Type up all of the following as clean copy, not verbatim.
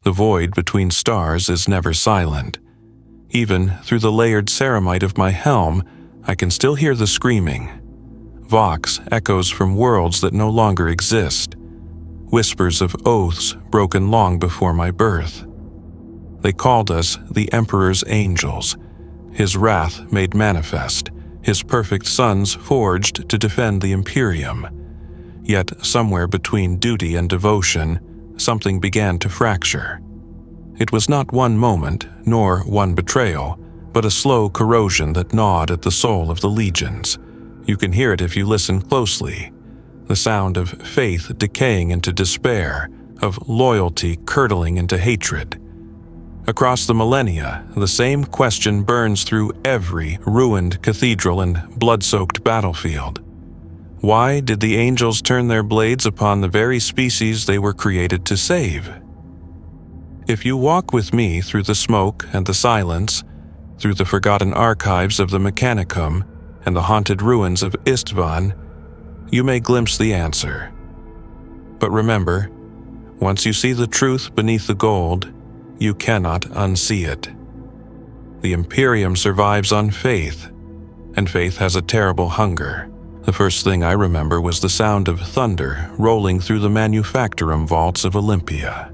The void between stars is never silent. Even through the layered ceramite of my helm, I can still hear the screaming. Vox echoes from worlds that no longer exist. Whispers of oaths broken long before my birth. They called us the Emperor's angels, his wrath made manifest, his perfect sons forged to defend the Imperium. Yet somewhere between duty and devotion, something began to fracture. It was not one moment, nor one betrayal, but a slow corrosion that gnawed at the soul of the legions. You can hear it if you listen closely. The sound of faith decaying into despair, of loyalty curdling into hatred. Across the millennia, the same question burns through every ruined cathedral and blood-soaked battlefield. Why did the angels turn their blades upon the very species they were created to save? If you walk with me through the smoke and the silence, through the forgotten archives of the Mechanicum and the haunted ruins of Istvan, you may glimpse the answer. But remember, once you see the truth beneath the gold, you cannot unsee it. The Imperium survives on faith, and faith has a terrible hunger. The first thing I remember was the sound of thunder rolling through the manufactorum vaults of Olympia.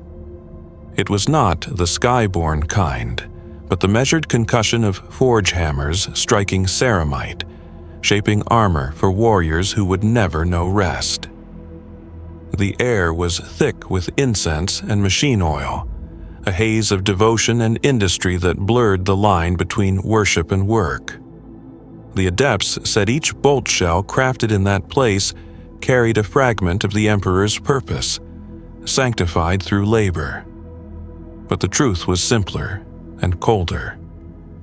It was not the skyborn kind, but the measured concussion of forge hammers striking ceramite, shaping armor for warriors who would never know rest. The air was thick with incense and machine oil, a haze of devotion and industry that blurred the line between worship and work. The adepts said each bolt shell crafted in that place carried a fragment of the Emperor's purpose, sanctified through labor. But the truth was simpler and colder.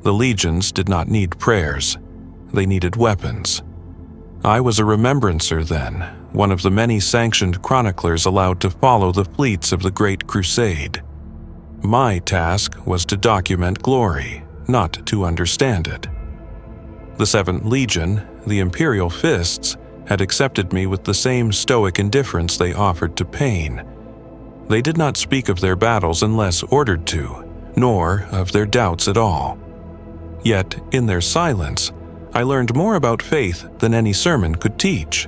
The legions did not need prayers. They needed weapons. I was a remembrancer then, one of the many sanctioned chroniclers allowed to follow the fleets of the Great Crusade. My task was to document glory, not to understand it. The 7th Legion, the Imperial Fists, had accepted me with the same stoic indifference they offered to pain. They did not speak of their battles unless ordered to, nor of their doubts at all. Yet, in their silence, I learned more about faith than any sermon could teach.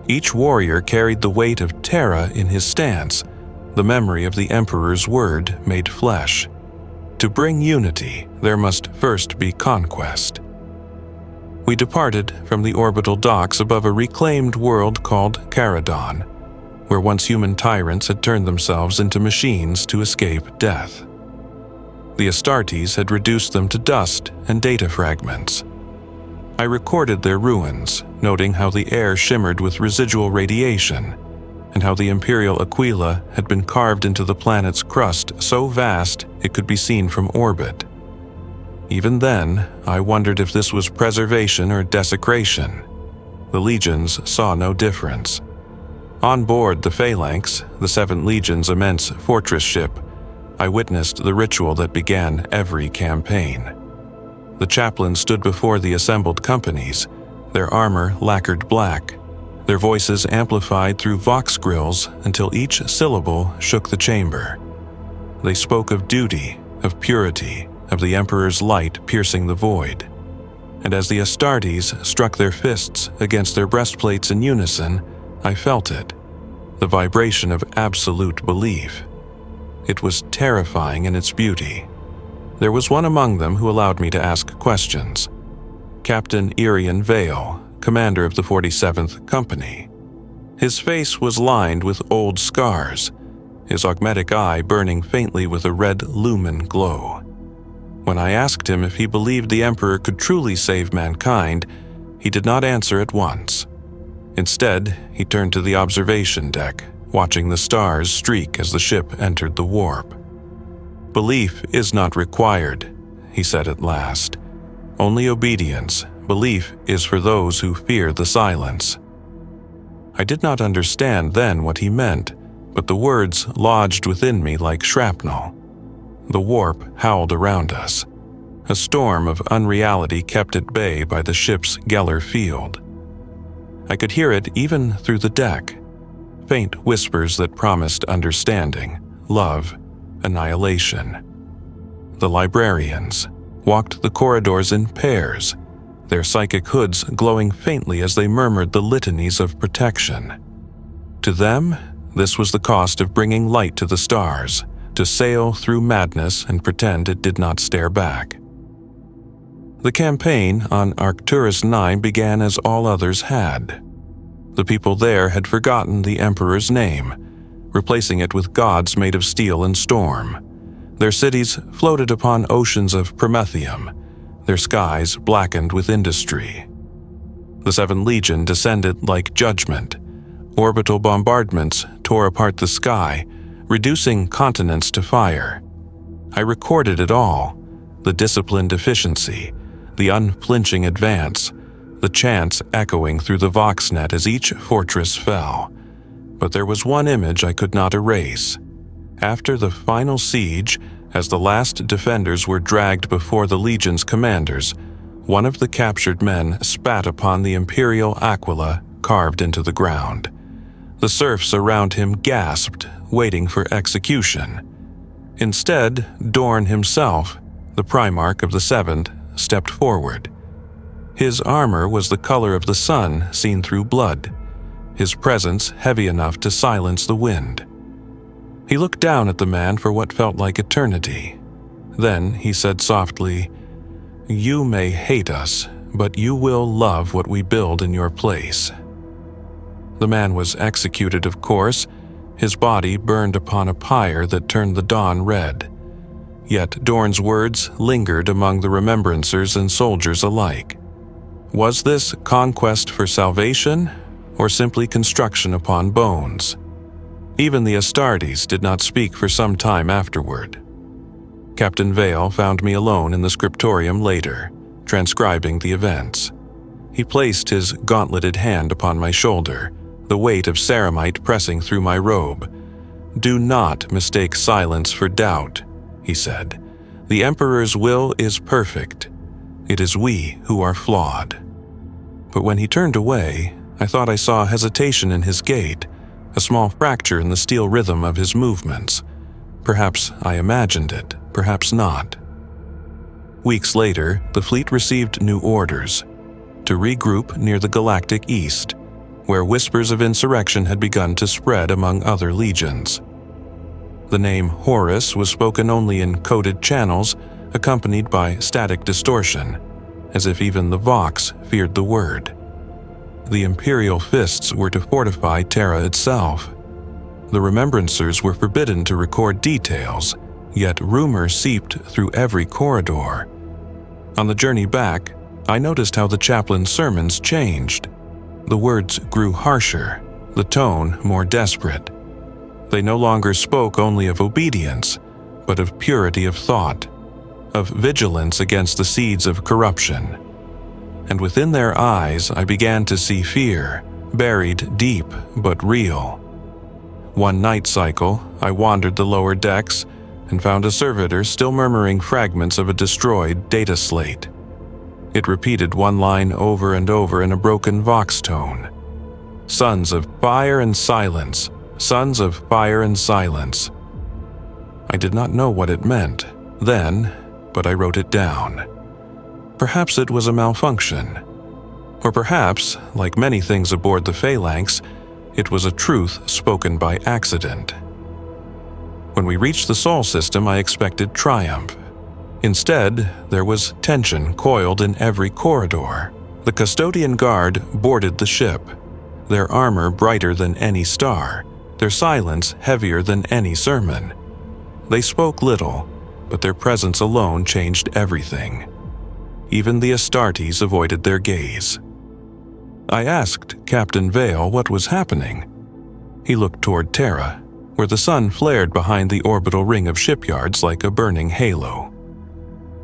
Each warrior carried the weight of Terra in his stance, the memory of the Emperor's word made flesh. To bring unity, there must first be conquest. We departed from the orbital docks above a reclaimed world called Caradon, where once human tyrants had turned themselves into machines to escape death. The Astartes had reduced them to dust and data fragments. I recorded their ruins, noting how the air shimmered with residual radiation, and how the Imperial Aquila had been carved into the planet's crust so vast it could be seen from orbit. Even then, I wondered if this was preservation or desecration. The legions saw no difference. On board the Phalanx, the 7th Legion's immense fortress ship, I witnessed the ritual that began every campaign. The chaplains stood before the assembled companies, their armor lacquered black, their voices amplified through vox grills until each syllable shook the chamber. They spoke of duty, of purity, of the Emperor's light piercing the void. And as the Astartes struck their fists against their breastplates in unison, I felt it, the vibration of absolute belief. It was terrifying in its beauty. There was one among them who allowed me to ask questions. Captain Irian Vale, commander of the 47th Company. His face was lined with old scars, his augmetic eye burning faintly with a red lumen glow. When I asked him if he believed the Emperor could truly save mankind, he did not answer at once. Instead, he turned to the observation deck, watching the stars streak as the ship entered the warp. "Belief is not required," he said at last. "Only obedience. Belief is for those who fear the silence." I did not understand then what he meant, but the words lodged within me like shrapnel. The warp howled around us. A storm of unreality kept at bay by the ship's Geller field. I could hear it even through the deck. Faint whispers that promised understanding, love, annihilation. The librarians walked the corridors in pairs, their psychic hoods glowing faintly as they murmured the litanies of protection. To them, this was the cost of bringing light to the stars, to sail through madness and pretend it did not stare back. The campaign on Arcturus 9 began as all others had. The people there had forgotten the Emperor's name, replacing it with gods made of steel and storm. Their cities floated upon oceans of promethium, their skies blackened with industry. The Seven Legion descended like judgment. Orbital bombardments tore apart the sky, reducing continents to fire. I recorded it all: the disciplined efficiency, the unflinching advance, the chants echoing through the Voxnet as each fortress fell. But there was one image I could not erase. After the final siege, as the last defenders were dragged before the Legion's commanders, one of the captured men spat upon the imperial aquila carved into the ground. The serfs around him gasped, waiting for execution. Instead, Dorn himself, the Primarch of the Seventh, stepped forward. His armor was the color of the sun seen through blood, his presence heavy enough to silence the wind. He looked down at the man for what felt like eternity. Then he said softly, "You may hate us, but you will love what we build in your place." The man was executed, of course, his body burned upon a pyre that turned the dawn red. Yet Dorn's words lingered among the remembrancers and soldiers alike. Was this conquest for salvation, or simply construction upon bones? Even the Astartes did not speak for some time afterward. Captain Vale found me alone in the scriptorium later, transcribing the events. He placed his gauntleted hand upon my shoulder, the weight of ceramite pressing through my robe. "Do not mistake silence for doubt," he said. "The Emperor's will is perfect. It is we who are flawed." But when he turned away, I thought I saw hesitation in his gait, a small fracture in the steel rhythm of his movements. Perhaps I imagined it, perhaps not. Weeks later, the fleet received new orders to regroup near the galactic east, where whispers of insurrection had begun to spread among other legions. The name Horus was spoken only in coded channels, accompanied by static distortion, as if even the Vox feared the word. The Imperial fists were to fortify Terra itself. The remembrancers were forbidden to record details, yet rumor seeped through every corridor. On the journey back, I noticed how the chaplain's sermons changed. The words grew harsher, the tone more desperate. They no longer spoke only of obedience, but of purity of thought, of vigilance against the seeds of corruption. And within their eyes I began to see fear, buried deep but real. One night cycle, I wandered the lower decks and found a servitor still murmuring fragments of a destroyed data slate. It repeated one line over and over in a broken vox tone. "Sons of fire and silence, sons of fire and silence." I did not know what it meant then, but I wrote it down. Perhaps it was a malfunction. Or perhaps, like many things aboard the Phalanx, it was a truth spoken by accident. When we reached the Sol system, I expected triumph. Instead, there was tension coiled in every corridor. The custodian guard boarded the ship, their armor brighter than any star, their silence heavier than any sermon. They spoke little, but their presence alone changed everything. Even the Astartes avoided their gaze. I asked Captain Vale what was happening. He looked toward Terra, where the sun flared behind the orbital ring of shipyards like a burning halo.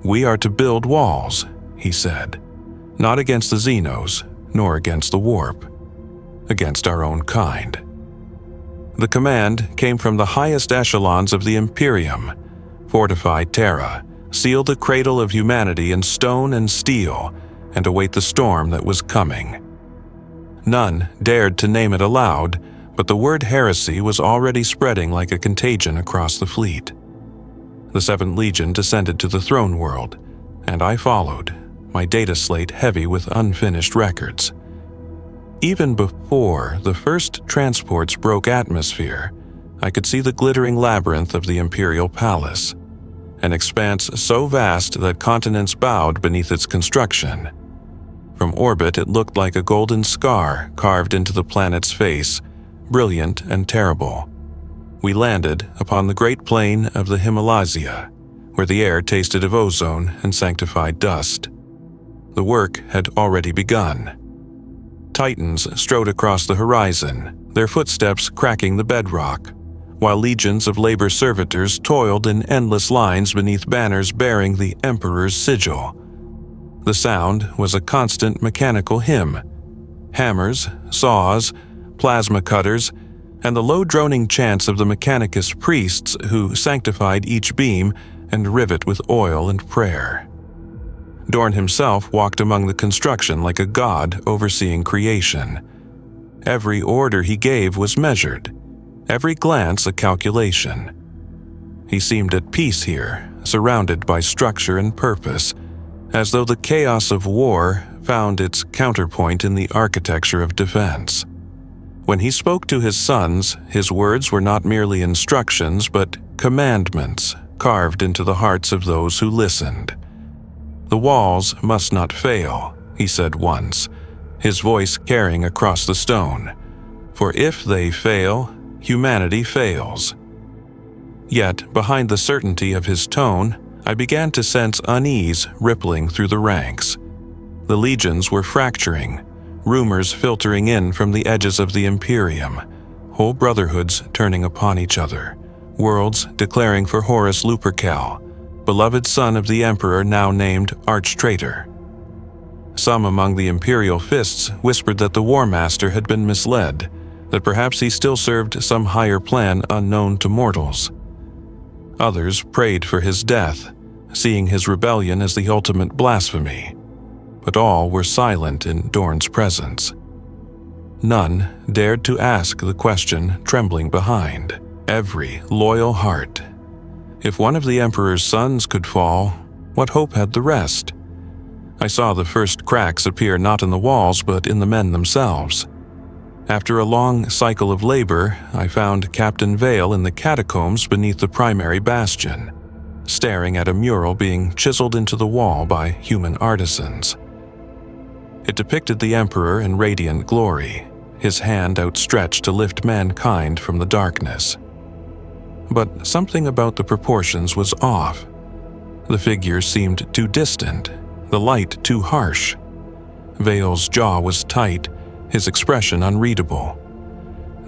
"We are to build walls," he said, "not against the xenos, nor against the warp, against our own kind." The command came from the highest echelons of the Imperium: fortify Terra, seal the cradle of humanity in stone and steel, and await the storm that was coming. None dared to name it aloud, but the word heresy was already spreading like a contagion across the fleet. The 7th Legion descended to the throne world, and I followed, my data slate heavy with unfinished records. Even before the first transports broke atmosphere, I could see the glittering labyrinth of the Imperial Palace, an expanse so vast that continents bowed beneath its construction. From orbit, it looked like a golden scar carved into the planet's face, brilliant and terrible. We landed upon the great plain of the Himalaya, where the air tasted of ozone and sanctified dust. The work had already begun. Titans strode across the horizon, their footsteps cracking the bedrock, while legions of labor servitors toiled in endless lines beneath banners bearing the Emperor's sigil. The sound was a constant mechanical hymn. Hammers, saws, plasma cutters, and the low droning chants of the Mechanicus priests who sanctified each beam and rivet with oil and prayer. Dorn himself walked among the construction like a god overseeing creation. Every order he gave was measured, every glance a calculation. He seemed at peace here, surrounded by structure and purpose, as though the chaos of war found its counterpoint in the architecture of defense. When he spoke to his sons, his words were not merely instructions but commandments carved into the hearts of those who listened. "The walls must not fail," he said once, his voice carrying across the stone. "For if they fail, humanity fails." Yet, behind the certainty of his tone, I began to sense unease rippling through the ranks. The legions were fracturing, rumors filtering in from the edges of the Imperium, whole brotherhoods turning upon each other, worlds declaring for Horus Lupercal, beloved son of the Emperor now named Arch-Traitor. Some among the Imperial fists whispered that the War Master had been misled, that perhaps he still served some higher plan unknown to mortals. Others prayed for his death, seeing his rebellion as the ultimate blasphemy, but all were silent in Dorn's presence. None dared to ask the question trembling behind every loyal heart. If one of the Emperor's sons could fall, what hope had the rest? I saw the first cracks appear not in the walls but in the men themselves. After a long cycle of labor, I found Captain Vale in the catacombs beneath the primary bastion, staring at a mural being chiseled into the wall by human artisans. It depicted the Emperor in radiant glory, his hand outstretched to lift mankind from the darkness. But something about the proportions was off. The figures seemed too distant, the light too harsh. Vale's jaw was tight, his expression unreadable.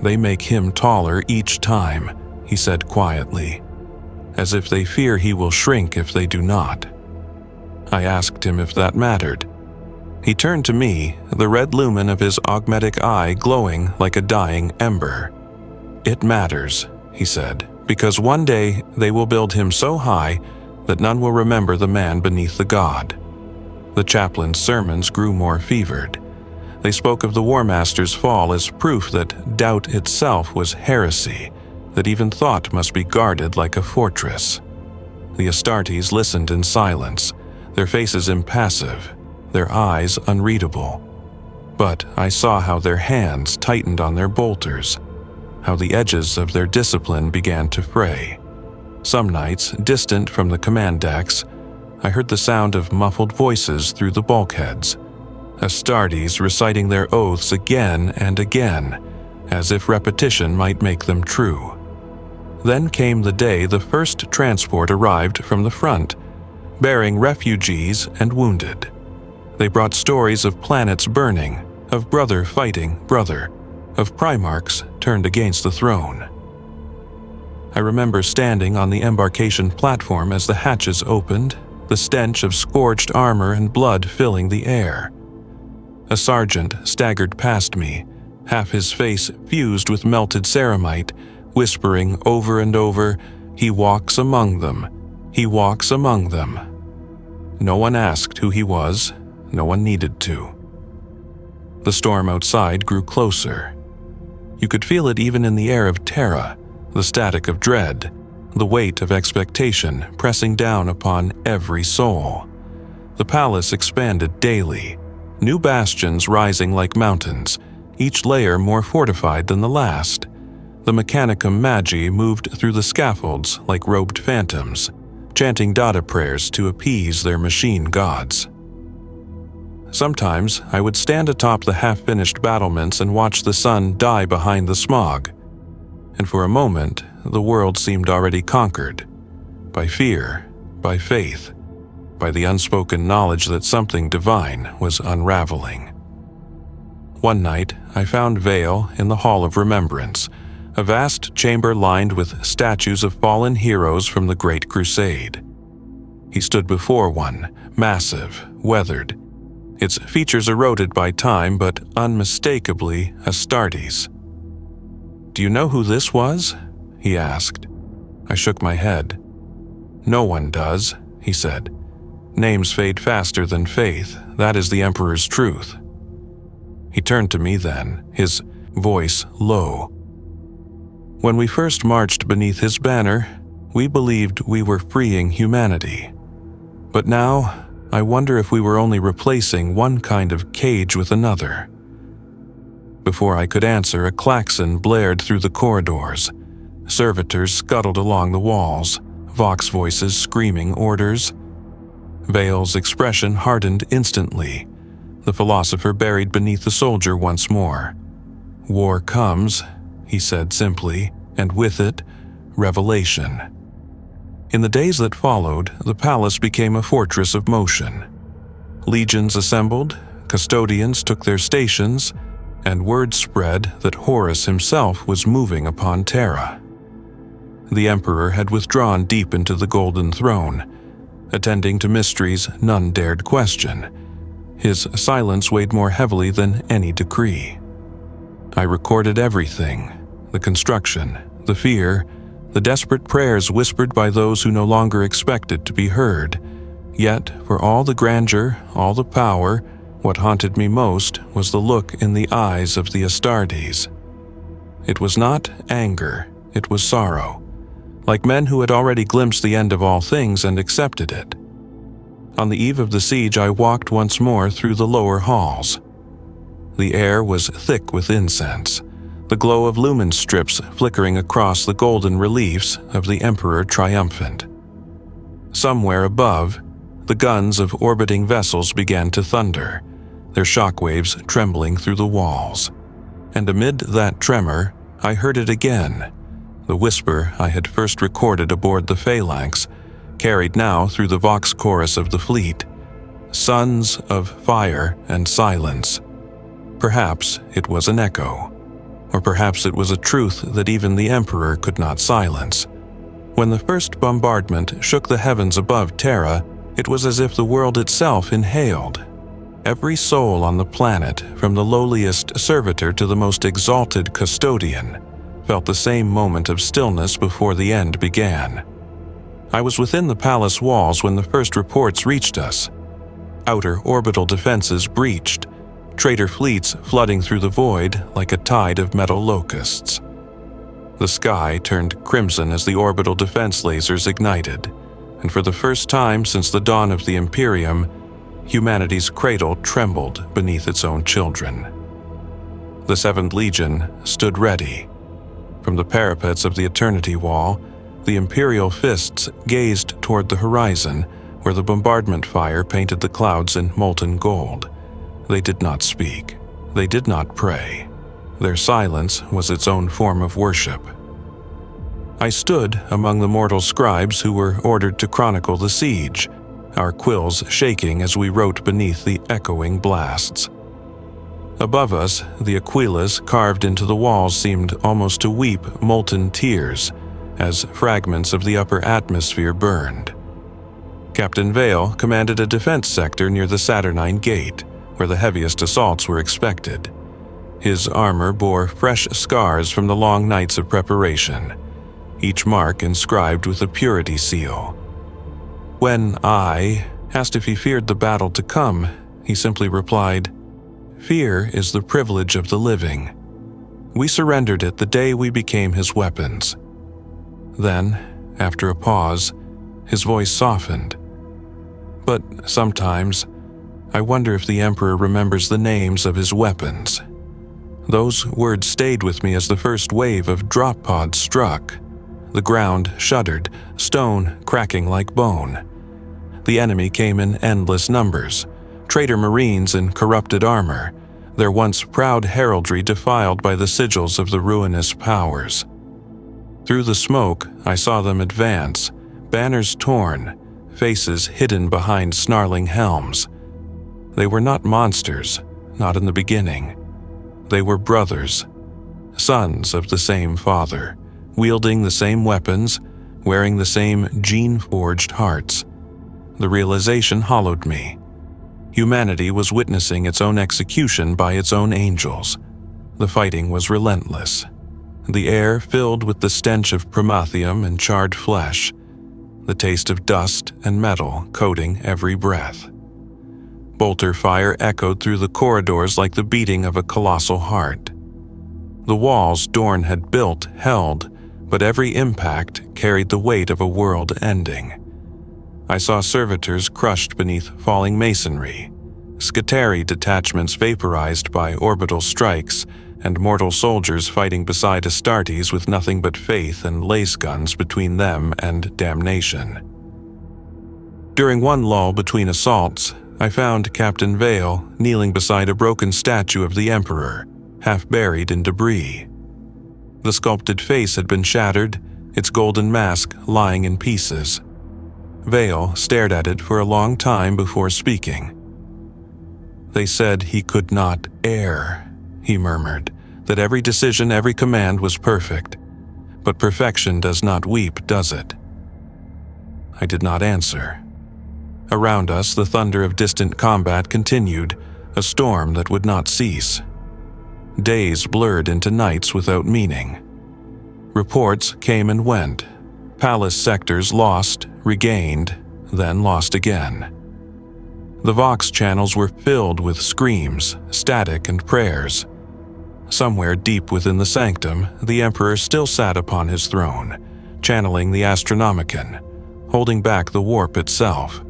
"They make him taller each time," he said quietly, as if they fear he will shrink if they do not. I asked him if that mattered. He turned to me, the red lumen of his augmetic eye glowing like a dying ember. "It matters," he said, "because one day they will build him so high that none will remember the man beneath the god." The chaplain's sermons grew more fevered. They spoke of the War Master's fall as proof that doubt itself was heresy, that even thought must be guarded like a fortress. The Astartes listened in silence, their faces impassive, their eyes unreadable. But I saw how their hands tightened on their bolters, how the edges of their discipline began to fray. Some nights, distant from the command decks, I heard the sound of muffled voices through the bulkheads, Astartes reciting their oaths again and again, as if repetition might make them true. Then came the day the first transport arrived from the front, bearing refugees and wounded. They brought stories of planets burning, of brother fighting brother, of Primarchs turned against the throne. I remember standing on the embarkation platform as the hatches opened, the stench of scorched armor and blood filling the air. A sergeant staggered past me, half his face fused with melted ceramite, whispering over and over, "He walks among them. He walks among them." No one asked who he was. No one needed to. The storm outside grew closer. You could feel it even in the air of Terra, the static of dread, the weight of expectation pressing down upon every soul. The palace expanded daily, new bastions rising like mountains, each layer more fortified than the last. The Mechanicum Magi moved through the scaffolds like robed phantoms, chanting data prayers to appease their machine gods. Sometimes I would stand atop the half-finished battlements and watch the sun die behind the smog, and for a moment the world seemed already conquered, by fear, by faith, by the unspoken knowledge that something divine was unraveling. One night I found Vale in the Hall of Remembrance, a vast chamber lined with statues of fallen heroes from the Great Crusade. He stood before one, massive, weathered, its features eroded by time but unmistakably Astartes. "Do you know who this was?" he asked. I shook my head. "No one does," he said. "Names fade faster than faith. That is the Emperor's truth." He turned to me then, his voice low. "When we first marched beneath his banner, we believed we were freeing humanity. But now, I wonder if we were only replacing one kind of cage with another." Before I could answer, a klaxon blared through the corridors. Servitors scuttled along the walls, Vox voices screaming orders. Vale's expression hardened instantly, the philosopher buried beneath the soldier once more. "War comes," he said simply, "and with it, revelation." In the days that followed, the palace became a fortress of motion. Legions assembled, custodians took their stations, and word spread that Horus himself was moving upon Terra. The Emperor had withdrawn deep into the Golden Throne, attending to mysteries none dared question. His silence weighed more heavily than any decree. I recorded everything: the construction, the fear, the desperate prayers whispered by those who no longer expected to be heard. Yet, for all the grandeur, all the power, what haunted me most was the look in the eyes of the Astartes. It was not anger, it was sorrow, like men who had already glimpsed the end of all things and accepted it. On the eve of the siege, I walked once more through the lower halls. The air was thick with incense, the glow of lumen strips flickering across the golden reliefs of the Emperor Triumphant. Somewhere above, the guns of orbiting vessels began to thunder, their shockwaves trembling through the walls. And amid that tremor, I heard it again, the whisper I had first recorded aboard the Phalanx, carried now through the Vox chorus of the fleet. Sons of fire and silence. Perhaps it was an echo, or perhaps it was a truth that even the Emperor could not silence. When the first bombardment shook the heavens above Terra, it was as if the world itself inhaled. Every soul on the planet, from the lowliest servitor to the most exalted custodian, felt the same moment of stillness before the end began. I was within the palace walls when the first reports reached us. Outer orbital defenses breached, traitor fleets flooding through the void like a tide of metal locusts. The sky turned crimson as the orbital defense lasers ignited, and for the first time since the dawn of the Imperium, humanity's cradle trembled beneath its own children. The Seventh Legion stood ready. From the parapets of the Eternity Wall, the Imperial fists gazed toward the horizon, where the bombardment fire painted the clouds in molten gold. They did not speak. They did not pray. Their silence was its own form of worship. I stood among the mortal scribes who were ordered to chronicle the siege, our quills shaking as we wrote beneath the echoing blasts. Above us, the Aquilas carved into the walls seemed almost to weep molten tears as fragments of the upper atmosphere burned. Captain Vale commanded a defense sector near the Saturnine Gate, where the heaviest assaults were expected. His armor bore fresh scars from the long nights of preparation, each mark inscribed with a purity seal. When I asked if he feared the battle to come, he simply replied, "Fear is the privilege of the living. We surrendered it the day we became his weapons." Then, After a pause, his voice softened. "But sometimes, I wonder if the Emperor remembers the names of his weapons." Those words stayed with me as the first wave of drop pods struck. The ground shuddered, stone cracking like bone. The enemy came in endless numbers, traitor marines in corrupted armor, their once proud heraldry defiled by the sigils of the ruinous powers. Through the smoke, I saw them advance, banners torn, faces hidden behind snarling helms. They were not monsters, not in the beginning. They were brothers, sons of the same father, wielding the same weapons, wearing the same gene-forged hearts. The realization hollowed me. Humanity was witnessing its own execution by its own angels. The fighting was relentless. The air filled with the stench of promethium and charred flesh, the taste of dust and metal coating every breath. Bolter fire echoed through the corridors like the beating of a colossal heart. The walls Dorn had built held, but every impact carried the weight of a world ending. I saw servitors crushed beneath falling masonry, Scutari detachments vaporized by orbital strikes, and mortal soldiers fighting beside Astartes with nothing but faith and lace guns between them and damnation. During one lull between assaults, I found Captain Vale kneeling beside a broken statue of the Emperor, half buried in debris. The sculpted face had been shattered, its golden mask lying in pieces. Vale stared at it for a long time before speaking. "They said he could not err," he murmured, "that every decision, every command was perfect. But perfection does not weep, does it?" I did not answer. Around us, the thunder of distant combat continued, a storm that would not cease. Days blurred into nights without meaning. Reports came and went. Palace sectors lost, regained, then lost again. The Vox channels were filled with screams, static, and prayers. Somewhere deep within the sanctum, the Emperor still sat upon his throne, channeling the Astronomicon, holding back the warp itself.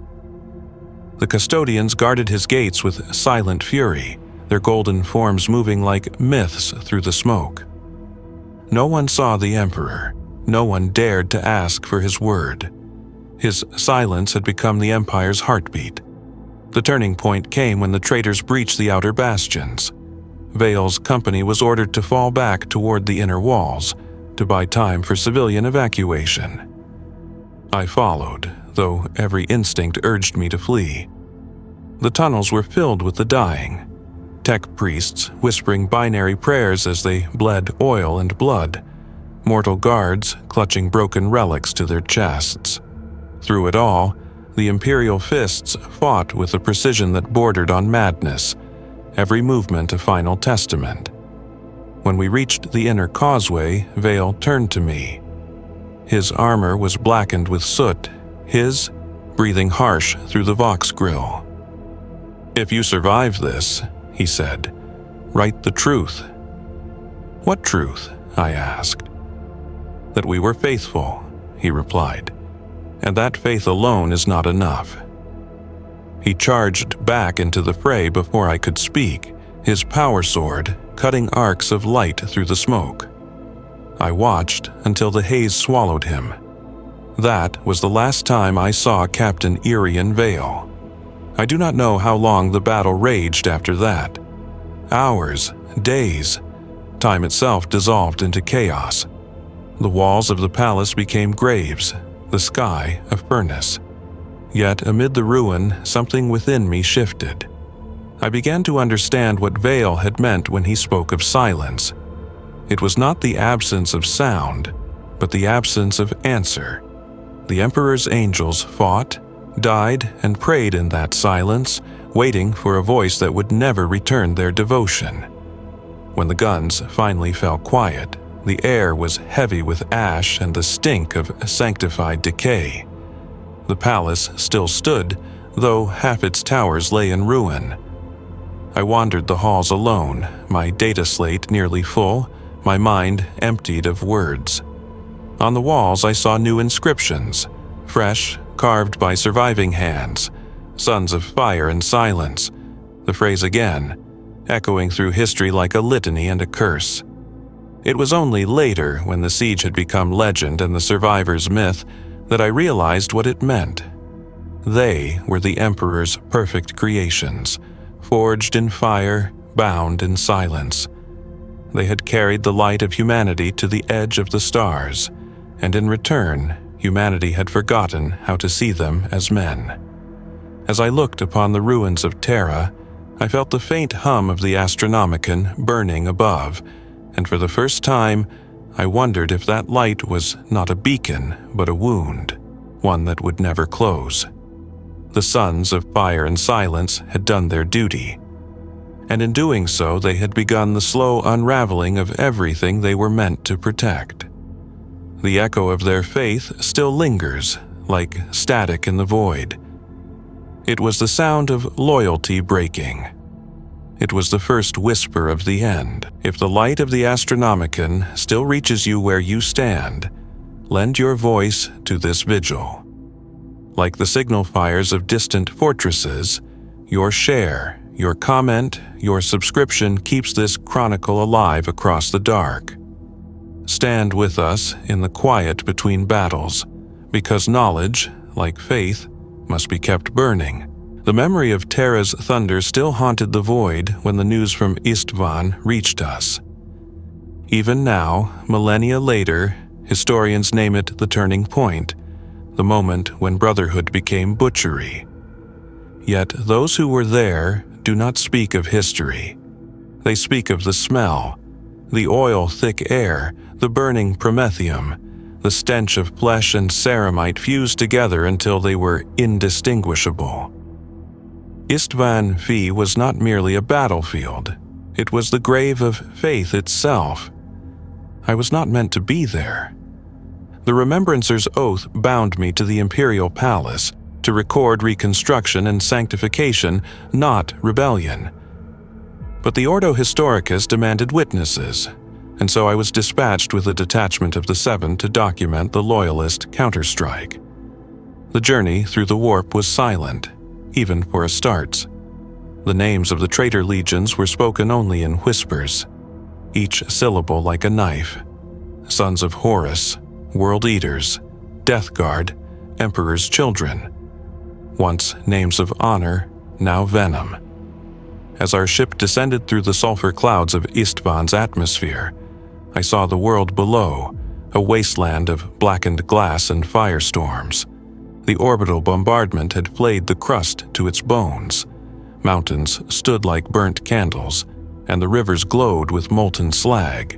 The custodians guarded his gates with silent fury, their golden forms moving like myths through the smoke. No one saw the Emperor. No one dared to ask for his word. His silence had become the Empire's heartbeat. The turning point came when the traitors breached the outer bastions. Vale's company was ordered to fall back toward the inner walls, to buy time for civilian evacuation. I followed, though every instinct urged me to flee. The tunnels were filled with the dying, tech priests whispering binary prayers as they bled oil and blood, mortal guards clutching broken relics to their chests. Through it all, the Imperial fists fought with a precision that bordered on madness, every movement a final testament. When we reached the inner causeway, Vale turned to me. His armor was blackened with soot, his breathing harsh through the Vox grill. "If you survive this," he said, "write the truth." "What truth?" I asked. "That we were faithful," he replied, "and that faith alone is not enough." He charged back into the fray before I could speak, his power sword cutting arcs of light through the smoke. I watched until the haze swallowed him. That was the last time I saw Captain Irian Vale. I do not know how long the battle raged after that. Hours, days. Time itself dissolved into chaos. The walls of the palace became graves, the sky a furnace. Yet amid the ruin, something within me shifted. I began to understand what Vale had meant when he spoke of silence. It was not the absence of sound, but the absence of answer. The Emperor's angels fought, died, and prayed in that silence, waiting for a voice that would never return their devotion. When the guns finally fell quiet, the air was heavy with ash and the stink of sanctified decay. The palace still stood, though half its towers lay in ruin. I wandered the halls alone, my data slate nearly full, my mind emptied of words. On the walls I saw new inscriptions, fresh, carved by surviving hands, Sons of Fire and Silence, the phrase again, echoing through history like a litany and a curse. It was only later, when the siege had become legend and the survivors myth, that I realized what it meant. They were the Emperor's perfect creations, forged in fire, bound in silence. They had carried the light of humanity to the edge of the stars, and in return, humanity had forgotten how to see them as men. As I looked upon the ruins of Terra, I felt the faint hum of the Astronomicon burning above, and for the first time, I wondered if that light was not a beacon, but a wound, one that would never close. The Sons of Fire and Silence had done their duty, and in doing so they had begun the slow unraveling of everything they were meant to protect. The echo of their faith still lingers, like static in the void. It was the sound of loyalty breaking. It was the first whisper of the end. If the light of the Astronomicon still reaches you where you stand, lend your voice to this vigil. Like the signal fires of distant fortresses, your share, your comment, your subscription keeps this chronicle alive across the dark. Stand with us in the quiet between battles, because knowledge, like faith, must be kept burning. The memory of Terra's thunder still haunted the void when the news from Istvan reached us. Even now, millennia later, historians name it the turning point, the moment when brotherhood became butchery. Yet those who were there do not speak of history. They speak of the smell, the oil-thick air, the burning promethium, the stench of flesh and ceramite fused together until they were indistinguishable. Istvan Fi was not merely a battlefield. It was the grave of faith itself. I was not meant to be there. The Remembrancer's oath bound me to the Imperial Palace to record reconstruction and sanctification, not rebellion. But the Ordo Historicus demanded witnesses, and so I was dispatched with a detachment of the Seven to document the Loyalist counterstrike. The journey through the warp was silent, even for a start. The names of the traitor legions were spoken only in whispers, each syllable like a knife. Sons of Horus, World Eaters, Death Guard, Emperor's Children. Once names of honor, now venom. As our ship descended through the sulfur clouds of Istvan's atmosphere, I saw the world below, a wasteland of blackened glass and firestorms. The orbital bombardment had flayed the crust to its bones. Mountains stood like burnt candles, and the rivers glowed with molten slag.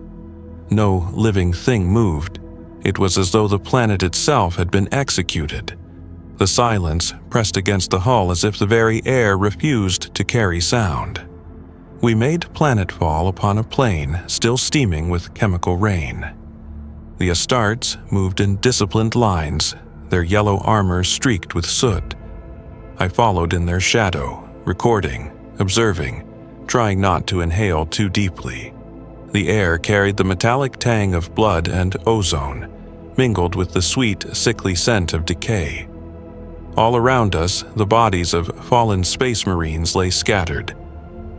No living thing moved. It was as though the planet itself had been executed. The silence pressed against the hull as if the very air refused to carry sound. We made planetfall upon a plain still steaming with chemical rain. The Astartes moved in disciplined lines, their yellow armor streaked with soot. I followed in their shadow, recording, observing, trying not to inhale too deeply. The air carried the metallic tang of blood and ozone, mingled with the sweet, sickly scent of decay. All around us, the bodies of fallen space marines lay scattered,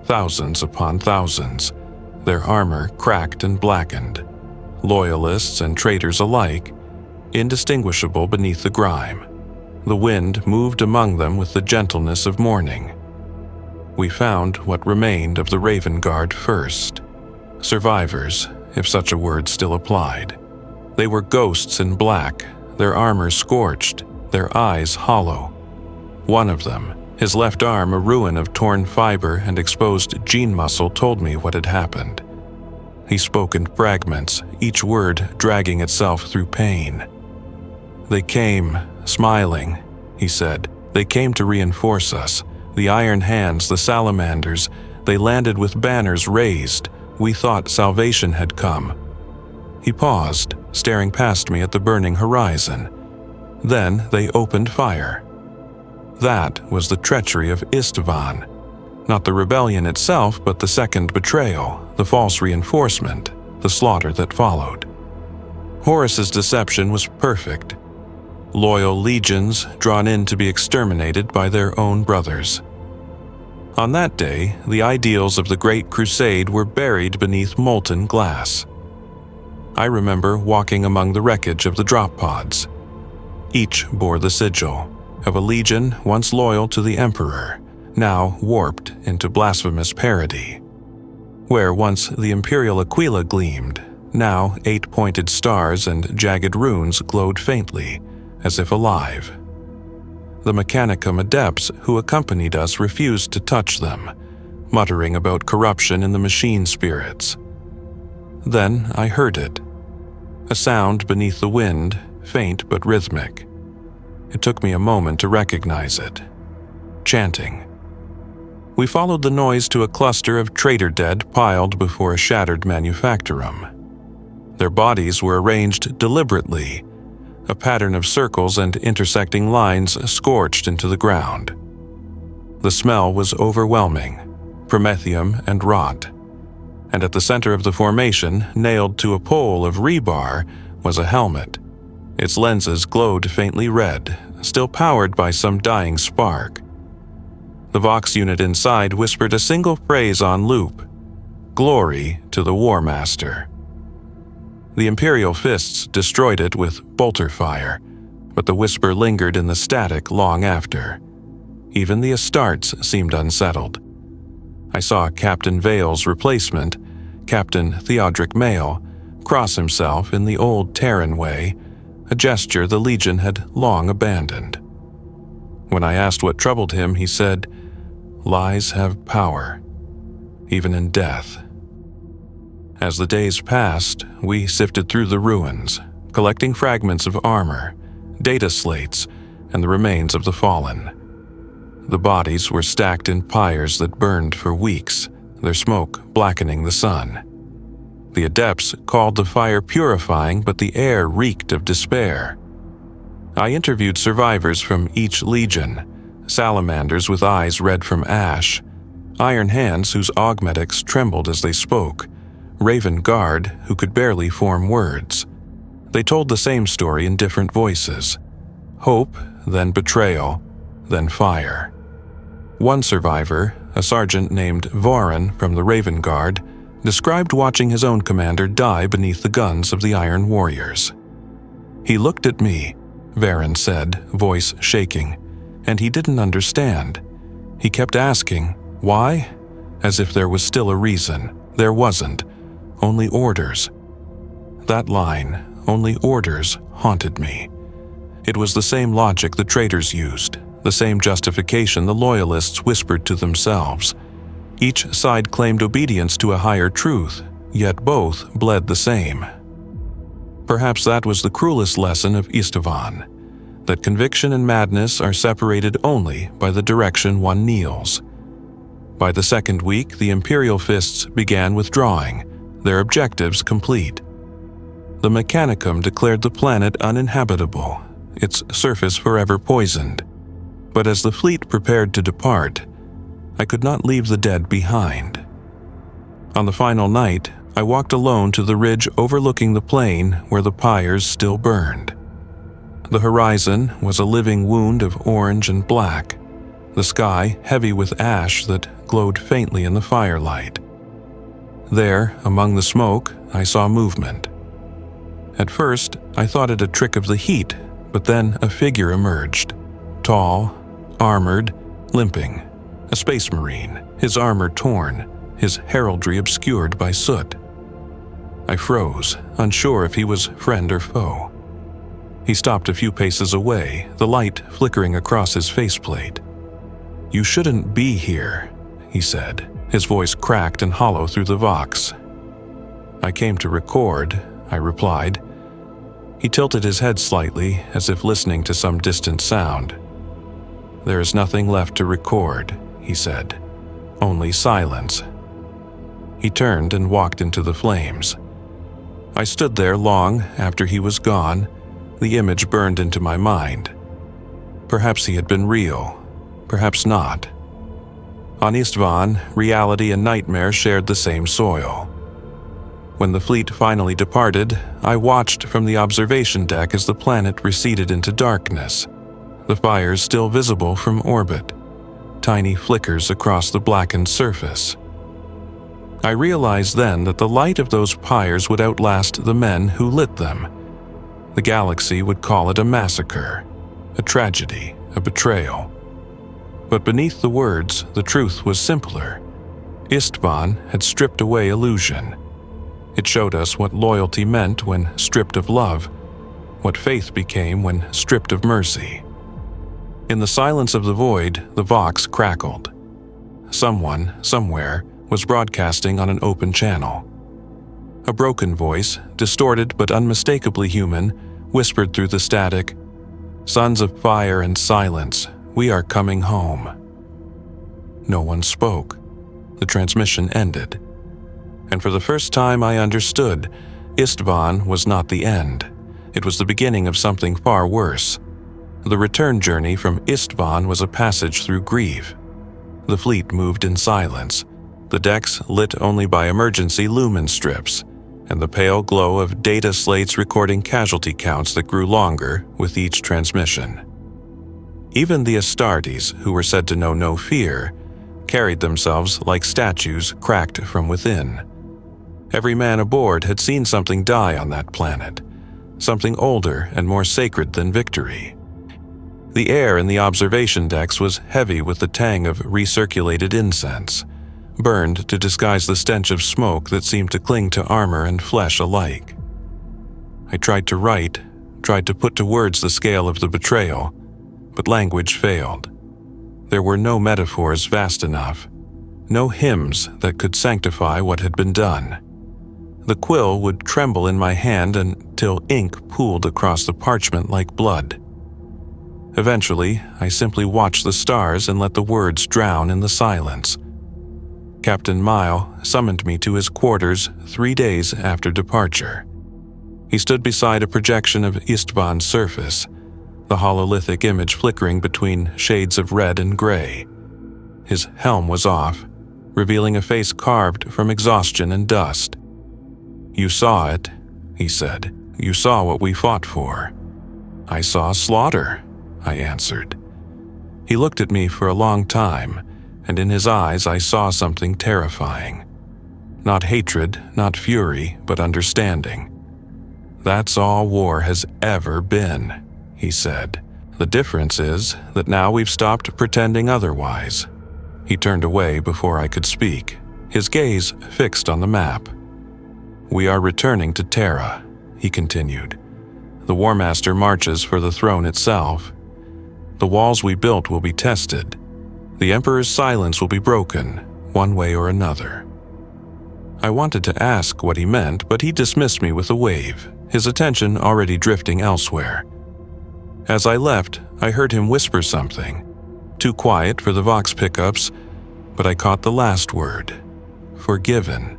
thousands upon thousands, their armor cracked and blackened, loyalists and traitors alike, indistinguishable beneath the grime. The wind moved among them with the gentleness of morning. We found what remained of the Raven Guard first. Survivors, if such a word still applied. They were ghosts in black, their armor scorched, their eyes hollow. One of them, his left arm a ruin of torn fiber and exposed gene muscle, told me what had happened. He spoke in fragments, each word dragging itself through pain. They came, smiling, he said. They came to reinforce us. The Iron Hands, the Salamanders, they landed with banners raised. We thought salvation had come. He paused, staring past me at the burning horizon. Then they opened fire. That was the treachery of Istvan. Not the rebellion itself, but the second betrayal, the false reinforcement, the slaughter that followed. Horus's deception was perfect. Loyal legions drawn in to be exterminated by their own brothers. On that day, the ideals of the Great Crusade were buried beneath molten glass. I remember walking among the wreckage of the drop pods. Each bore the sigil of a legion once loyal to the Emperor, now warped into blasphemous parody. Where once the Imperial Aquila gleamed, now 8-pointed stars and jagged runes glowed faintly, as if alive. The Mechanicum adepts who accompanied us refused to touch them, muttering about corruption in the machine spirits. Then I heard it. A sound beneath the wind, faint but rhythmic. It took me a moment to recognize it. Chanting. We followed the noise to a cluster of traitor dead piled before a shattered manufactorum. Their bodies were arranged deliberately, a pattern of circles and intersecting lines scorched into the ground. The smell was overwhelming, promethium and rot, and at the center of the formation, nailed to a pole of rebar, was a helmet. Its lenses glowed faintly red, still powered by some dying spark. The Vox unit inside whispered a single phrase on loop: "Glory to the War Master." The Imperial fists destroyed it with bolter fire, but the whisper lingered in the static long after. Even the Astartes seemed unsettled. I saw Captain Vale's replacement, Captain Theodric Mail, cross himself in the old Terran way, a gesture the Legion had long abandoned. When I asked what troubled him, he said, "Lies have power, even in death." As the days passed, we sifted through the ruins, collecting fragments of armor, data slates, and the remains of the fallen. The bodies were stacked in pyres that burned for weeks, their smoke blackening the sun. The adepts called the fire purifying, but the air reeked of despair. I interviewed survivors from each legion, salamanders with eyes red from ash, iron hands whose augmetics trembled as they spoke, Raven Guard who could barely form words. They told the same story in different voices. Hope, then betrayal, then fire. One survivor, a sergeant named Voran from the Raven Guard, described watching his own commander die beneath the guns of the Iron Warriors. "He looked at me," Varen said, voice shaking, "and he didn't understand. He kept asking, 'Why?' As if there was still a reason. There wasn't. Only orders." That line, "only orders," haunted me. It was the same logic the traitors used, the same justification the loyalists whispered to themselves. Each side claimed obedience to a higher truth, yet both bled the same. Perhaps that was the cruelest lesson of Istvan, that conviction and madness are separated only by the direction one kneels. By the second week, the Imperial fists began withdrawing, their objectives complete. The Mechanicum declared the planet uninhabitable, its surface forever poisoned. But as the fleet prepared to depart, I could not leave the dead behind. On the final night, I walked alone to the ridge overlooking the plain where the pyres still burned. The horizon was a living wound of orange and black, the sky heavy with ash that glowed faintly in the firelight. There, among the smoke, I saw movement. At first, I thought it a trick of the heat, but then a figure emerged. Tall, armored, limping. A space marine, his armor torn, his heraldry obscured by soot. I froze, unsure if he was friend or foe. He stopped a few paces away, the light flickering across his faceplate. "You shouldn't be here," he said, his voice cracked and hollow through the Vox. "I came to record," I replied. He tilted his head slightly, as if listening to some distant sound. "There is nothing left to record," he said. "Only silence." He turned and walked into the flames. I stood there long after he was gone, the image burned into my mind. Perhaps he had been real, perhaps not. On Istvan, reality and nightmare shared the same soil. When the fleet finally departed, I watched from the observation deck as the planet receded into darkness, the fires still visible from orbit, tiny flickers across the blackened surface. I realized then that the light of those pyres would outlast the men who lit them. The galaxy would call it a massacre, a tragedy, a betrayal. But beneath the words, the truth was simpler. Istvan had stripped away illusion. It showed us what loyalty meant when stripped of love, what faith became when stripped of mercy. In the silence of the void, the Vox crackled. Someone, somewhere, was broadcasting on an open channel. A broken voice, distorted but unmistakably human, whispered through the static, "Sons of fire and silence, we are coming home." No one spoke. The transmission ended. And for the first time I understood, Istvan was not the end. It was the beginning of something far worse. The return journey from Istvan was a passage through grief. The fleet moved in silence, the decks lit only by emergency lumen strips, and the pale glow of data slates recording casualty counts that grew longer with each transmission. Even the Astartes, who were said to know no fear, carried themselves like statues cracked from within. Every man aboard had seen something die on that planet, something older and more sacred than victory. The air in the observation decks was heavy with the tang of recirculated incense, burned to disguise the stench of smoke that seemed to cling to armor and flesh alike. I tried to write, tried to put to words the scale of the betrayal, but language failed. There were no metaphors vast enough, no hymns that could sanctify what had been done. The quill would tremble in my hand until ink pooled across the parchment like blood. Eventually, I simply watched the stars and let the words drown in the silence. Captain Mile summoned me to his quarters 3 days after departure. He stood beside a projection of Istvan's surface, the hololithic image flickering between shades of red and gray. His helm was off, revealing a face carved from exhaustion and dust. "You saw it," he said. "You saw what we fought for." "I saw slaughter," I answered. He looked at me for a long time, and in his eyes I saw something terrifying. Not hatred, not fury, but understanding. "That's all war has ever been," he said. "The difference is that now we've stopped pretending otherwise." He turned away before I could speak, his gaze fixed on the map. "We are returning to Terra," he continued. "The War Master marches for the throne itself. The walls we built will be tested. The Emperor's silence will be broken, one way or another." I wanted to ask what he meant, but he dismissed me with a wave, his attention already drifting elsewhere. As I left, I heard him whisper something, too quiet for the Vox pickups, but I caught the last word: forgiven.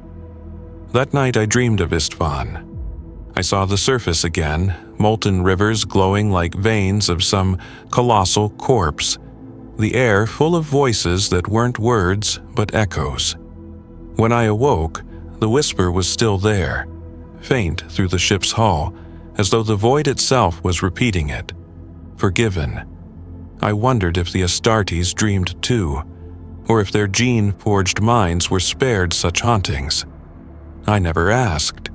That night I dreamed of Istvan. I saw the surface again, molten rivers glowing like veins of some colossal corpse, the air full of voices that weren't words but echoes. When I awoke, the whisper was still there, faint through the ship's hull, as though the void itself was repeating it. Forgiven. I wondered if the Astartes dreamed too, or if their gene-forged minds were spared such hauntings. I never asked.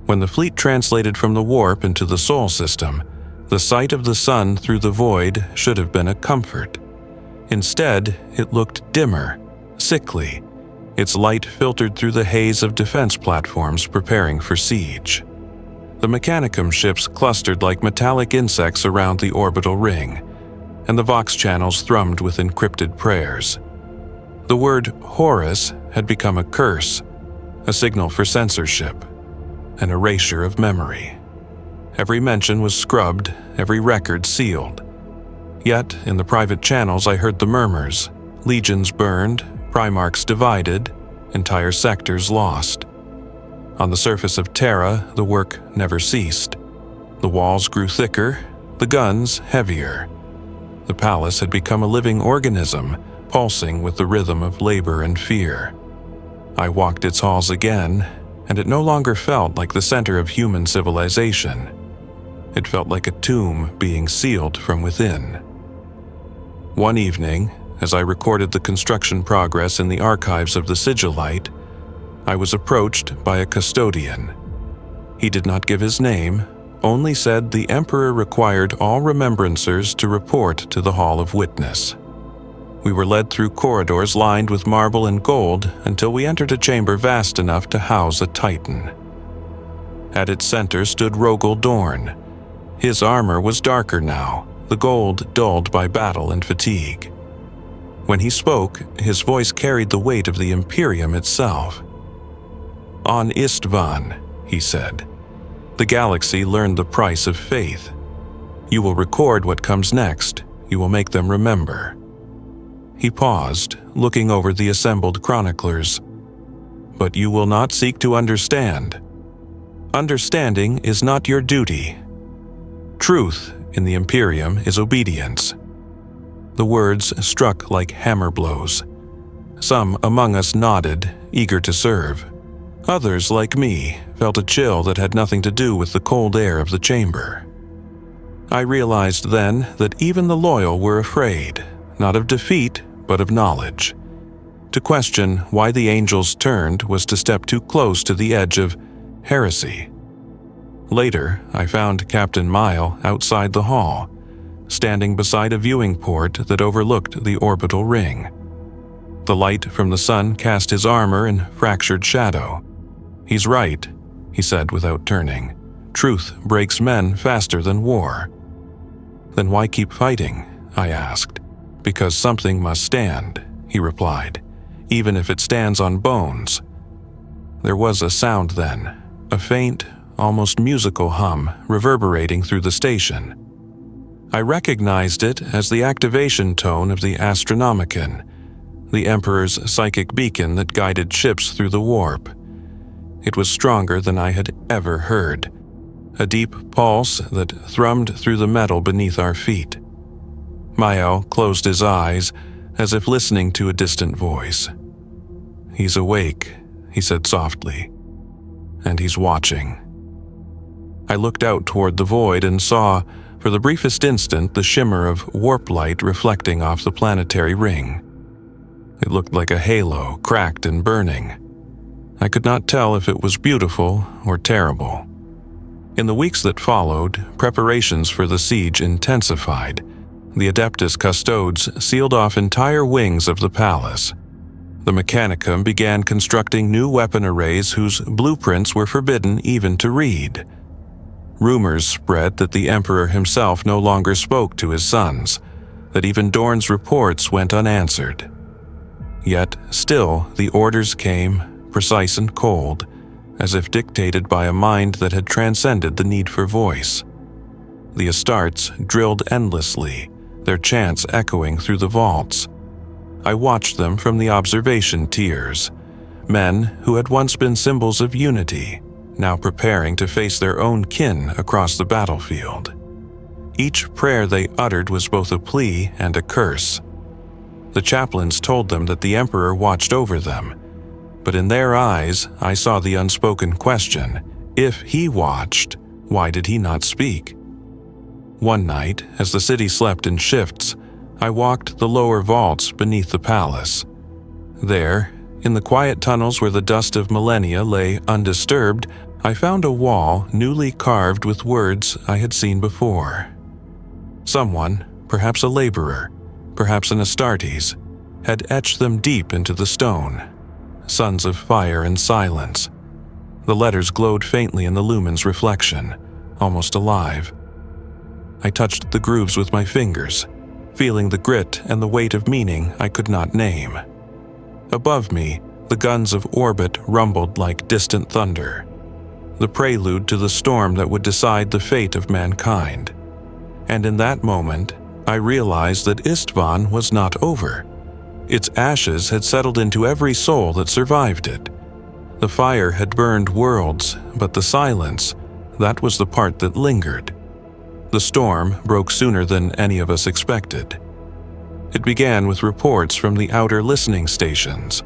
When the fleet translated from the warp into the Sol system, the sight of the sun through the void should have been a comfort. Instead, it looked dimmer, sickly, its light filtered through the haze of defense platforms preparing for siege. The Mechanicum ships clustered like metallic insects around the orbital ring, and the Vox channels thrummed with encrypted prayers. The word Horus had become a curse, a signal for censorship, an erasure of memory. Every mention was scrubbed, every record sealed. Yet, in the private channels I heard the murmurs, legions burned, Primarchs divided, entire sectors lost. On the surface of Terra, the work never ceased. The walls grew thicker, the guns heavier. The palace had become a living organism, pulsing with the rhythm of labor and fear. I walked its halls again, and it no longer felt like the center of human civilization. It felt like a tomb being sealed from within. One evening, as I recorded the construction progress in the archives of the Sigillite, I was approached by a custodian. He did not give his name, only said the Emperor required all remembrancers to report to the Hall of Witness. We were led through corridors lined with marble and gold until we entered a chamber vast enough to house a Titan. At its center stood Rogel Dorn. His armor was darker now, the gold dulled by battle and fatigue. When he spoke, his voice carried the weight of the Imperium itself. "On Istvan," he said, "the galaxy learned the price of faith. You will record what comes next. You will make them remember." He paused, looking over the assembled chroniclers. "But you will not seek to understand. Understanding is not your duty. Truth in the Imperium is obedience." The words struck like hammer blows. Some among us nodded, eager to serve. Others, like me, felt a chill that had nothing to do with the cold air of the chamber. I realized then that even the loyal were afraid, not of defeat, but of knowledge. To question why the angels turned was to step too close to the edge of heresy. Later, I found Captain Mile outside the hall, standing beside a viewing port that overlooked the orbital ring. The light from the sun cast his armor in fractured shadow. "He's right," he said without turning. "Truth breaks men faster than war." "Then why keep fighting?" I asked. "Because something must stand," he replied, "even if it stands on bones." There was a sound then, a faint, almost musical hum reverberating through the station. I recognized it as the activation tone of the Astronomicon, the Emperor's psychic beacon that guided ships through the warp. It was stronger than I had ever heard, a deep pulse that thrummed through the metal beneath our feet. Mael closed his eyes, as if listening to a distant voice. "He's awake," he said softly, "and he's watching." I looked out toward the void and saw, for the briefest instant, the shimmer of warp light reflecting off the planetary ring. It looked like a halo, cracked and burning. I could not tell if it was beautiful or terrible. In the weeks that followed, preparations for the siege intensified. The Adeptus Custodes sealed off entire wings of the palace. The Mechanicum began constructing new weapon arrays whose blueprints were forbidden even to read. Rumors spread that the Emperor himself no longer spoke to his sons, that even Dorn's reports went unanswered. Yet still the orders came, precise and cold, as if dictated by a mind that had transcended the need for voice. The Astartes drilled endlessly, their chants echoing through the vaults. I watched them from the observation tiers, men who had once been symbols of unity, now preparing to face their own kin across the battlefield. Each prayer they uttered was both a plea and a curse. The chaplains told them that the Emperor watched over them, but in their eyes I saw the unspoken question: if he watched, why did he not speak? One night, as the city slept in shifts, I walked the lower vaults beneath the palace. There, in the quiet tunnels where the dust of millennia lay undisturbed, I found a wall newly carved with words I had seen before. Someone, perhaps a laborer, perhaps an Astartes, had etched them deep into the stone. Sons of fire and silence. The letters glowed faintly in the lumen's reflection, almost alive. I touched the grooves with my fingers, feeling the grit and the weight of meaning I could not name. Above me, the guns of orbit rumbled like distant thunder, the prelude to the storm that would decide the fate of mankind. And in that moment, I realized that Istvan was not over. Its ashes had settled into every soul that survived it. The fire had burned worlds, but the silence, that was the part that lingered. The storm broke sooner than any of us expected. It began with reports from the outer listening stations,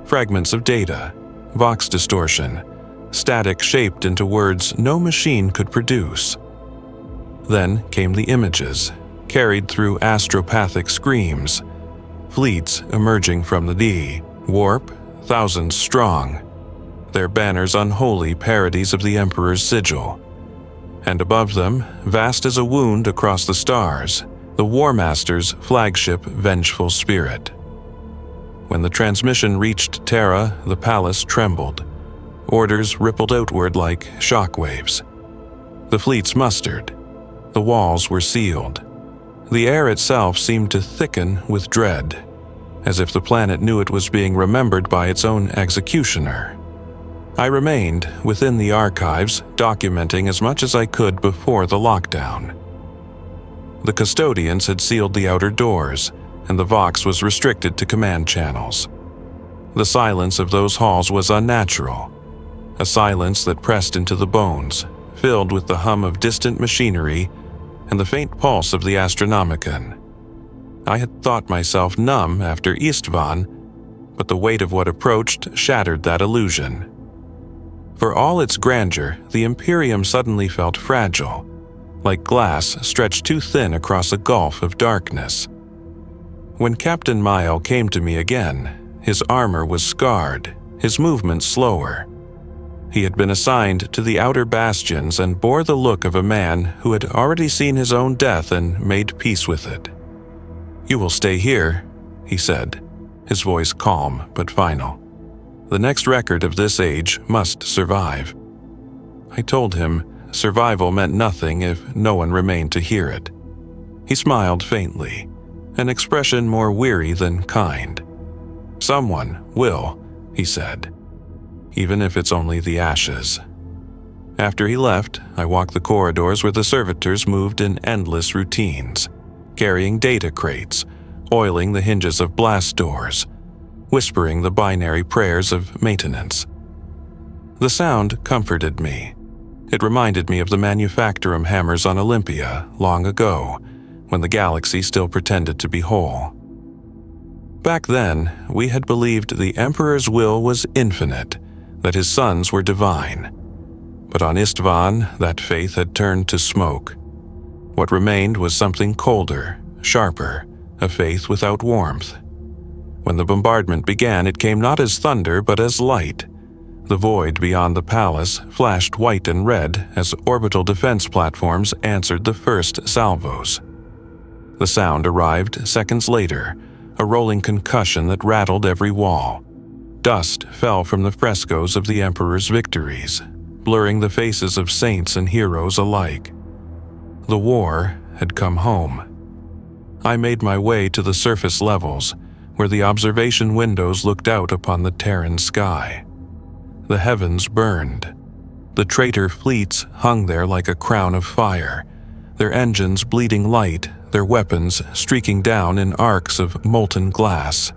fragments of data, vox distortion, static shaped into words no machine could produce. Then came the images, carried through astropathic screams, fleets emerging from the D, warp, thousands strong, their banners unholy parodies of the Emperor's sigil. And above them, vast as a wound across the stars, the War Master's flagship vengeful spirit. When the transmission reached Terra, the palace trembled. Orders rippled outward like shockwaves. The fleets mustered. The walls were sealed. The air itself seemed to thicken with dread, as if the planet knew it was being remembered by its own executioner. I remained within the archives, documenting as much as I could before the lockdown. The custodians had sealed the outer doors, and the Vox was restricted to command channels. The silence of those halls was unnatural, a silence that pressed into the bones, filled with the hum of distant machinery and the faint pulse of the Astronomicon. I had thought myself numb after Istvan, but the weight of what approached shattered that illusion. For all its grandeur, the Imperium suddenly felt fragile, like glass stretched too thin across a gulf of darkness. When Captain Mael came to me again, his armor was scarred, his movement slower. He had been assigned to the outer bastions and bore the look of a man who had already seen his own death and made peace with it. "You will stay here," he said, his voice calm but final. "The next record of this age must survive." I told him survival meant nothing if no one remained to hear it. He smiled faintly, an expression more weary than kind. "Someone will," he said, "even if it's only the ashes." After he left, I walked the corridors where the servitors moved in endless routines, carrying data crates, oiling the hinges of blast doors, whispering the binary prayers of maintenance. The sound comforted me. It reminded me of the manufactorum hammers on Olympia long ago, when the galaxy still pretended to be whole. Back then, we had believed the Emperor's will was infinite, that his sons were divine. But on Istvan, that faith had turned to smoke. What remained was something colder, sharper, a faith without warmth. When the bombardment began, it came not as thunder but as light. The void beyond the palace flashed white and red as orbital defense platforms answered the first salvos. The sound arrived seconds later, a rolling concussion that rattled every wall. Dust fell from the frescoes of the Emperor's victories, blurring the faces of saints and heroes alike. The war had come home. I made my way to the surface levels, where the observation windows looked out upon the Terran sky. The heavens burned. The traitor fleets hung there like a crown of fire, their engines bleeding light, their weapons streaking down in arcs of molten glass.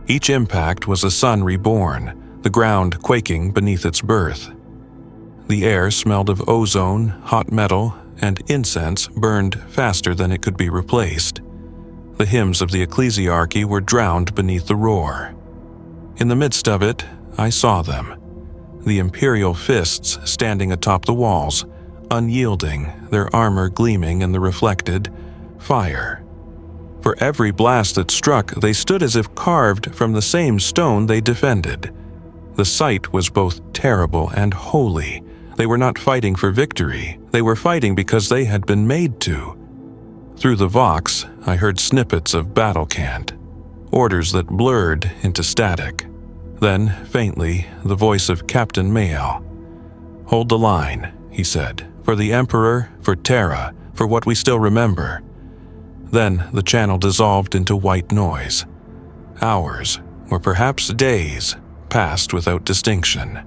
Each impact was a sun reborn, the ground quaking beneath its birth. The air smelled of ozone, hot metal, and incense burned faster than it could be replaced. The hymns of the Ecclesiarchy were drowned beneath the roar. In the midst of it, I saw them, the Imperial fists standing atop the walls, unyielding, their armor gleaming in the reflected fire. For every blast that struck, they stood as if carved from the same stone they defended. The sight was both terrible and holy. They were not fighting for victory, they were fighting because they had been made to. Through the Vox, I heard snippets of battle cant, orders that blurred into static. Then, faintly, the voice of Captain Mael. "Hold the line," he said, "for the Emperor, for Terra, for what we still remember." Then the channel dissolved into white noise. Hours, or perhaps days, passed without distinction.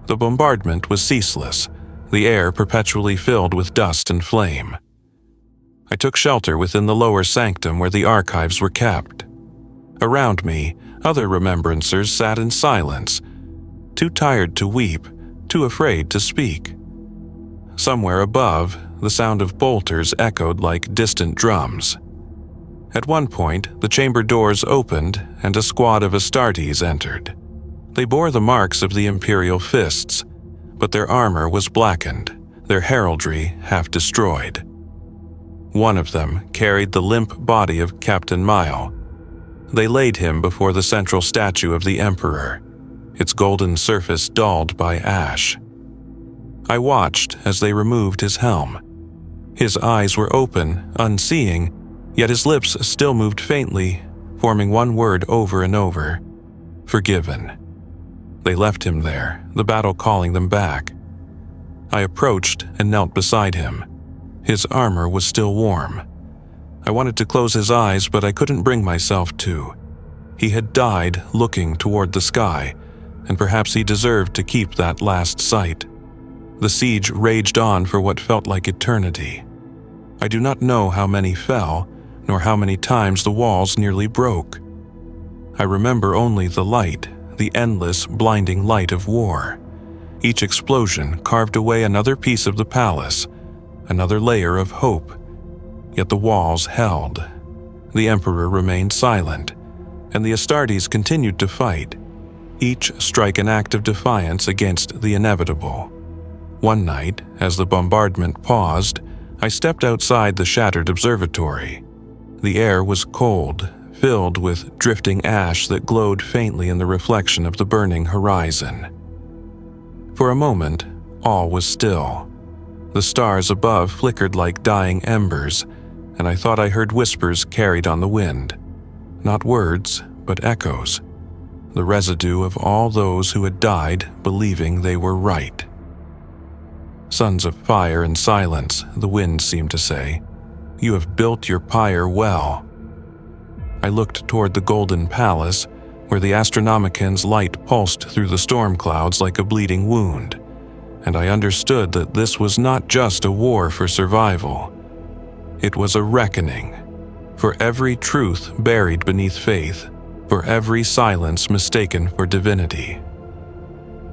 The bombardment was ceaseless, the air perpetually filled with dust and flame. I took shelter within the lower sanctum where the archives were kept. Around me, other remembrancers sat in silence, too tired to weep, too afraid to speak. Somewhere above, the sound of bolters echoed like distant drums. At one point, the chamber doors opened and a squad of Astartes entered. They bore the marks of the imperial fists, but their armor was blackened, their heraldry half destroyed. One of them carried the limp body of Captain Mile. They laid him before the central statue of the Emperor, its golden surface dulled by ash. I watched as they removed his helm. His eyes were open, unseeing, yet his lips still moved faintly, forming one word over and over: forgiven. They left him there, the battle calling them back. I approached and knelt beside him. His armor was still warm. I wanted to close his eyes, but I couldn't bring myself to. He had died looking toward the sky, and perhaps he deserved to keep that last sight. The siege raged on for what felt like eternity. I do not know how many fell, nor how many times the walls nearly broke. I remember only the light, the endless, blinding light of war. Each explosion carved away another piece of the palace, another layer of hope. Yet the walls held. The Emperor remained silent, and the Astartes continued to fight, each strike an act of defiance against the inevitable. One night, as the bombardment paused, I stepped outside the shattered observatory. The air was cold, filled with drifting ash that glowed faintly in the reflection of the burning horizon. For a moment, all was still. The stars above flickered like dying embers, and I thought I heard whispers carried on the wind. Not words, but echoes. The residue of all those who had died believing they were right. Sons of fire and silence, the wind seemed to say, you have built your pyre well. I looked toward the golden palace, where the Astronomican's light pulsed through the storm clouds like a bleeding wound, and I understood that this was not just a war for survival. It was a reckoning, for every truth buried beneath faith, for every silence mistaken for divinity.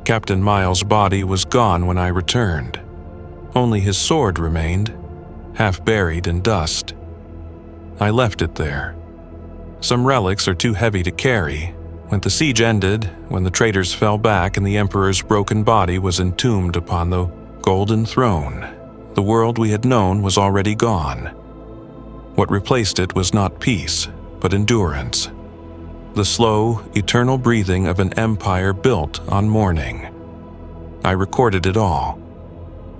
Captain Miles' body was gone when I returned. Only his sword remained, half buried in dust. I left it there. Some relics are too heavy to carry. When the siege ended, when the traitors fell back and the Emperor's broken body was entombed upon the golden throne, the world we had known was already gone. What replaced it was not peace, but endurance. The slow, eternal breathing of an empire built on mourning. I recorded it all.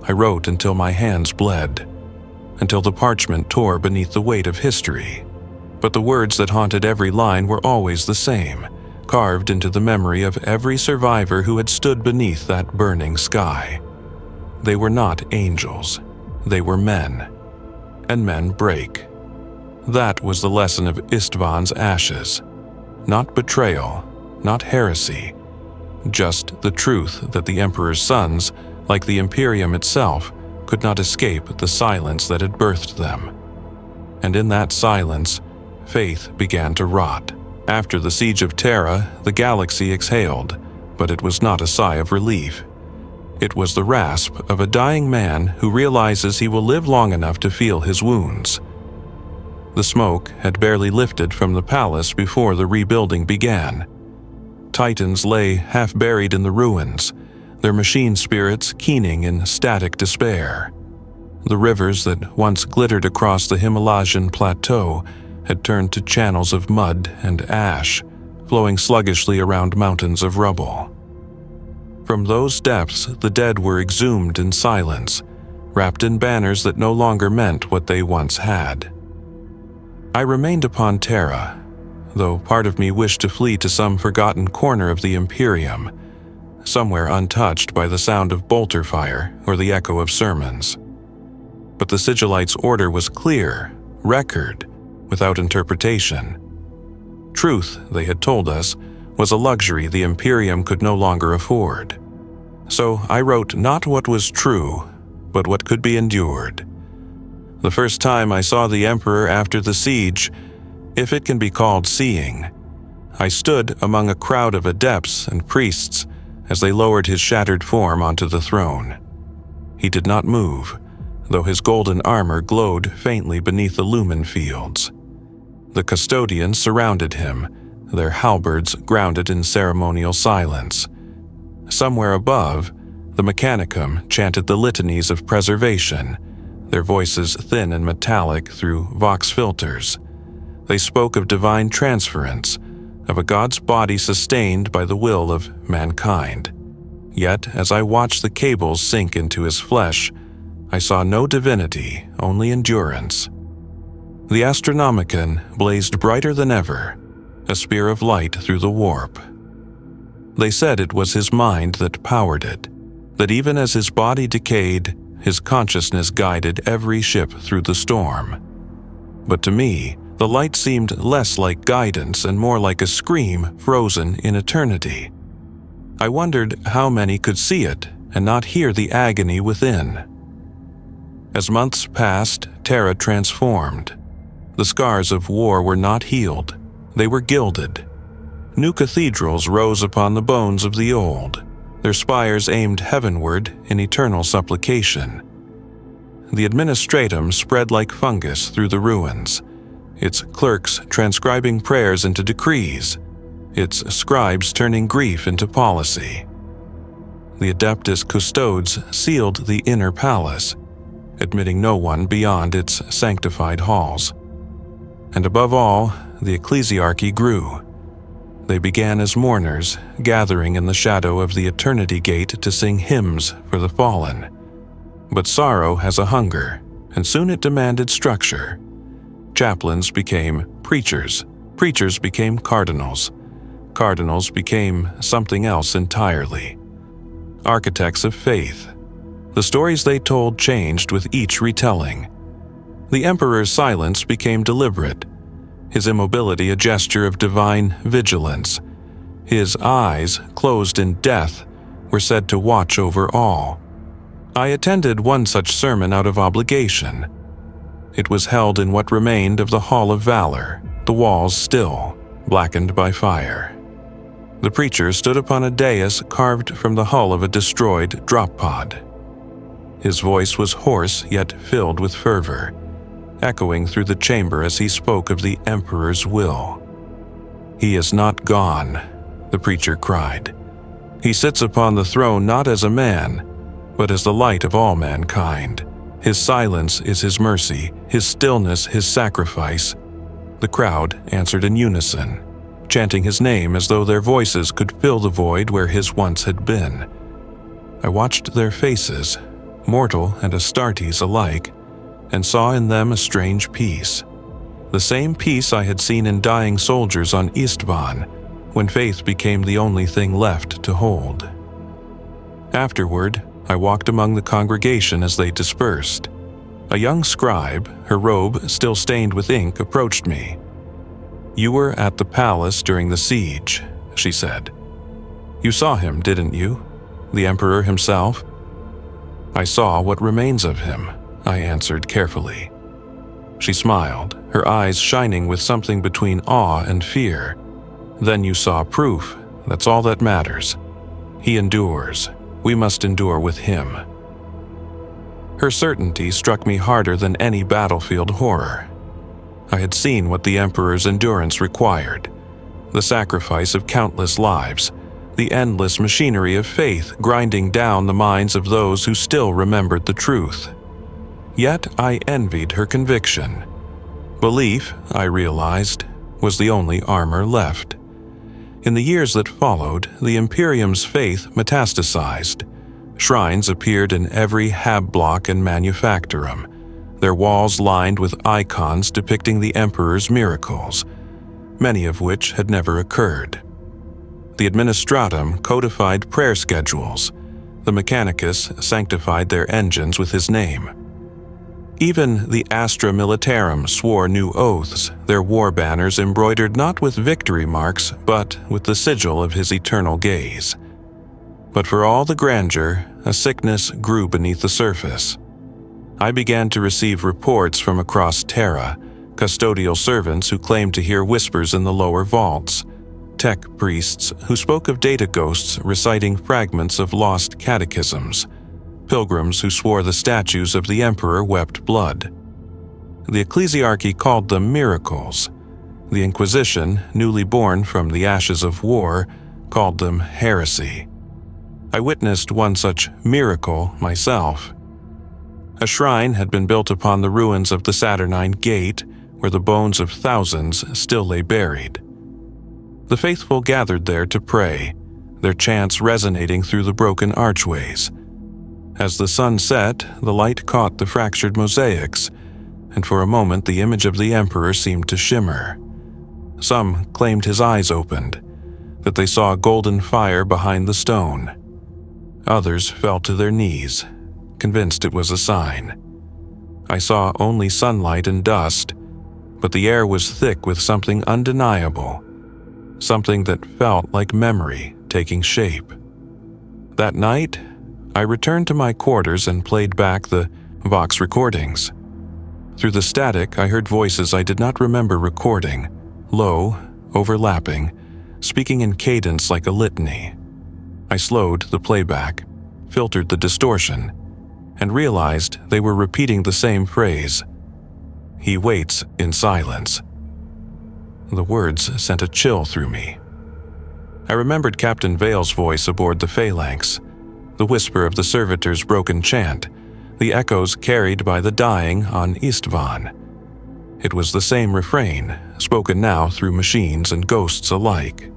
I wrote until my hands bled, until the parchment tore beneath the weight of history. But the words that haunted every line were always the same, carved into the memory of every survivor who had stood beneath that burning sky. They were not angels. They were men. And men break. That was the lesson of Istvan's ashes. Not betrayal, not heresy. Just the truth that the Emperor's sons, like the Imperium itself, could not escape the silence that had birthed them. And in that silence, faith began to rot. After the siege of Terra, the galaxy exhaled, but it was not a sigh of relief. It was the rasp of a dying man who realizes he will live long enough to feel his wounds. The smoke had barely lifted from the palace before the rebuilding began. Titans lay half buried in the ruins, their machine spirits keening in static despair. The rivers that once glittered across the Himalayan plateau had turned to channels of mud and ash, flowing sluggishly around mountains of rubble. From those depths, the dead were exhumed in silence, wrapped in banners that no longer meant what they once had. I remained upon Terra, though part of me wished to flee to some forgotten corner of the Imperium, somewhere untouched by the sound of bolter fire or the echo of sermons. But the Sigillites' order was clear, record, without interpretation. Truth, they had told us, was a luxury the Imperium could no longer afford. So I wrote not what was true, but what could be endured. The first time I saw the Emperor after the siege, if it can be called seeing, I stood among a crowd of adepts and priests as they lowered his shattered form onto the throne. He did not move, though his golden armor glowed faintly beneath the lumen fields. The custodians surrounded him, their halberds grounded in ceremonial silence. Somewhere above, the Mechanicum chanted the litanies of preservation, their voices thin and metallic through vox filters. They spoke of divine transference, of a god's body sustained by the will of mankind. Yet, as I watched the cables sink into his flesh, I saw no divinity, only endurance. The Astronomicon blazed brighter than ever, a spear of light through the warp. They said it was his mind that powered it, that even as his body decayed, his consciousness guided every ship through the storm. But to me, the light seemed less like guidance and more like a scream frozen in eternity. I wondered how many could see it and not hear the agony within. As months passed, Terra transformed. The scars of war were not healed, they were gilded. New cathedrals rose upon the bones of the old, their spires aimed heavenward in eternal supplication. The administratum spread like fungus through the ruins, its clerks transcribing prayers into decrees, its scribes turning grief into policy. The Adeptus Custodes sealed the inner palace, admitting no one beyond its sanctified halls. And above all, the Ecclesiarchy grew. They began as mourners, gathering in the shadow of the Eternity Gate to sing hymns for the fallen. But sorrow has a hunger, and soon it demanded structure. Chaplains became preachers, preachers became cardinals, cardinals became something else entirely. Architects of faith. The stories they told changed with each retelling. The Emperor's silence became deliberate, his immobility a gesture of divine vigilance. His eyes, closed in death, were said to watch over all. I attended one such sermon out of obligation. It was held in what remained of the Hall of Valor, the walls still, blackened by fire. The preacher stood upon a dais carved from the hull of a destroyed drop pod. His voice was hoarse yet filled with fervor, echoing through the chamber as he spoke of the Emperor's will. "He is not gone," the preacher cried. "He sits upon the throne not as a man, but as the light of all mankind. His silence is his mercy, his stillness his sacrifice." The crowd answered in unison, chanting his name as though their voices could fill the void where his once had been. I watched their faces, mortal and Astartes alike, and saw in them a strange peace. The same peace I had seen in dying soldiers on Istvan, when faith became the only thing left to hold. Afterward, I walked among the congregation as they dispersed. A young scribe, her robe still stained with ink, approached me. "You were at the palace during the siege," she said. "You saw him, didn't you? The Emperor himself?" "I saw what remains of him," I answered carefully. She smiled, her eyes shining with something between awe and fear. "Then you saw proof. That's all that matters. He endures. We must endure with him." Her certainty struck me harder than any battlefield horror. I had seen what the Emperor's endurance required, the sacrifice of countless lives, the endless machinery of faith grinding down the minds of those who still remembered the truth. Yet I envied her conviction. Belief, I realized, was the only armor left. In the years that followed, the Imperium's faith metastasized. Shrines appeared in every hab block and manufactorum, their walls lined with icons depicting the Emperor's miracles, many of which had never occurred. The Administratum codified prayer schedules. The Mechanicus sanctified their engines with his name. Even the Astra Militarum swore new oaths, their war banners embroidered not with victory marks, but with the sigil of his eternal gaze. But for all the grandeur, a sickness grew beneath the surface. I began to receive reports from across Terra, custodial servants who claimed to hear whispers in the lower vaults, tech priests who spoke of data ghosts reciting fragments of lost catechisms, pilgrims who swore the statues of the Emperor wept blood. The Ecclesiarchy called them miracles. The Inquisition, newly born from the ashes of war, called them heresy. I witnessed one such miracle myself. A shrine had been built upon the ruins of the Saturnine Gate, where the bones of thousands still lay buried. The faithful gathered there to pray, their chants resonating through the broken archways. As the sun set, the light caught the fractured mosaics, and for a moment the image of the Emperor seemed to shimmer. Some claimed his eyes opened, that they saw golden fire behind the stone. Others fell to their knees, convinced it was a sign. I saw only sunlight and dust, but the air was thick with something undeniable, something that felt like memory taking shape. That night, I returned to my quarters and played back the Vox recordings. Through the static, I heard voices I did not remember recording, low, overlapping, speaking in cadence like a litany. I slowed the playback, filtered the distortion, and realized they were repeating the same phrase. He waits in silence. The words sent a chill through me. I remembered Captain Vale's voice aboard the Phalanx, the whisper of the servitor's broken chant, the echoes carried by the dying on Istvan. It was the same refrain, spoken now through machines and ghosts alike.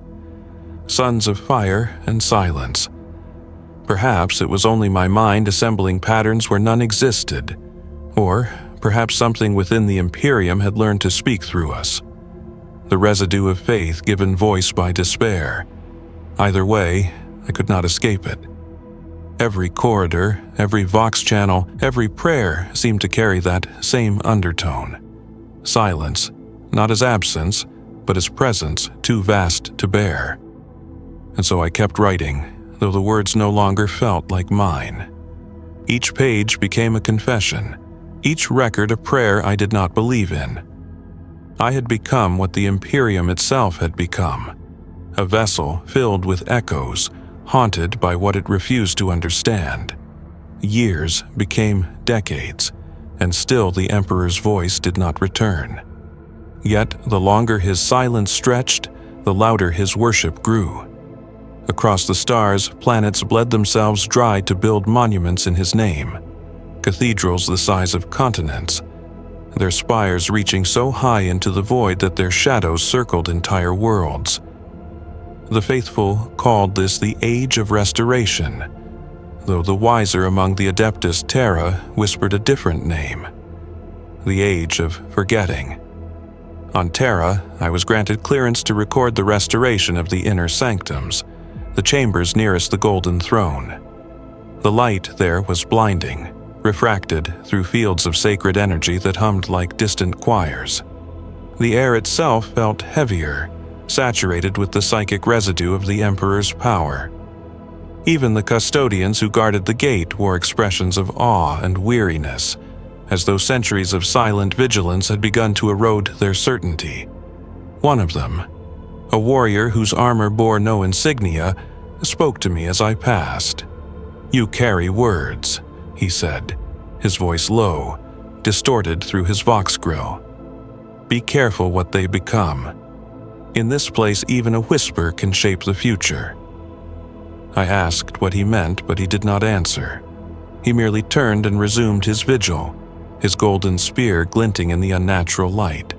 Sons of fire and silence. Perhaps it was only my mind assembling patterns where none existed, or perhaps something within the Imperium had learned to speak through us. The residue of faith given voice by despair. Either way, I could not escape it. Every corridor, every Vox channel, every prayer seemed to carry that same undertone. Silence, not as absence, but as presence too vast to bear. And so I kept writing, though the words no longer felt like mine. Each page became a confession, each record a prayer I did not believe in. I had become what the Imperium itself had become, a vessel filled with echoes, haunted by what it refused to understand. Years became decades, and still the Emperor's voice did not return. Yet the longer his silence stretched, the louder his worship grew. Across the stars, planets bled themselves dry to build monuments in his name, cathedrals the size of continents, their spires reaching so high into the void that their shadows circled entire worlds. The faithful called this the Age of Restoration, though the wiser among the Adeptus Terra whispered a different name, the Age of Forgetting. On Terra, I was granted clearance to record the restoration of the inner sanctums, the chambers nearest the Golden Throne. The light there was blinding, refracted through fields of sacred energy that hummed like distant choirs. The air itself felt heavier, saturated with the psychic residue of the Emperor's power. Even the custodians who guarded the gate wore expressions of awe and weariness, as though centuries of silent vigilance had begun to erode their certainty. One of them, a warrior whose armor bore no insignia, spoke to me as I passed. "You carry words," he said, his voice low, distorted through his Vox grill. "Be careful what they become. In this place, even a whisper can shape the future." I asked what he meant, but he did not answer. He merely turned and resumed his vigil, his golden spear glinting in the unnatural light.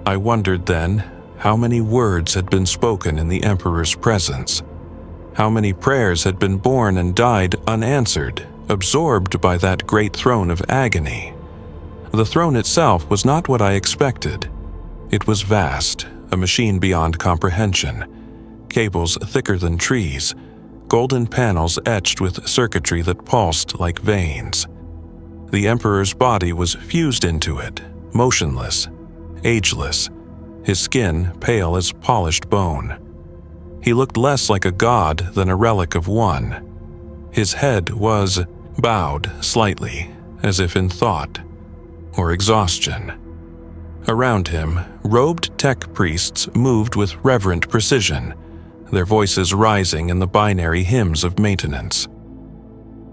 I wondered then how many words had been spoken in the Emperor's presence, how many prayers had been born and died unanswered, absorbed by that great throne of agony. The throne itself was not what I expected. It was vast, a machine beyond comprehension, cables thicker than trees, golden panels etched with circuitry that pulsed like veins. The Emperor's body was fused into it, motionless, ageless, his skin pale as polished bone. He looked less like a god than a relic of one. His head was bowed slightly, as if in thought or exhaustion. Around him, robed tech priests moved with reverent precision, their voices rising in the binary hymns of maintenance.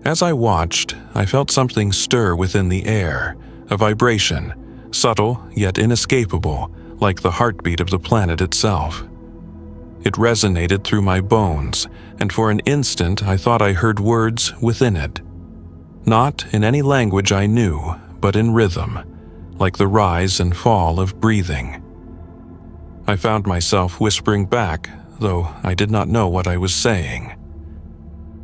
As I watched, I felt something stir within the air, a vibration, subtle yet inescapable, like the heartbeat of the planet itself. It resonated through my bones, and for an instant I thought I heard words within it. Not in any language I knew, but in rhythm, like the rise and fall of breathing. I found myself whispering back, though I did not know what I was saying.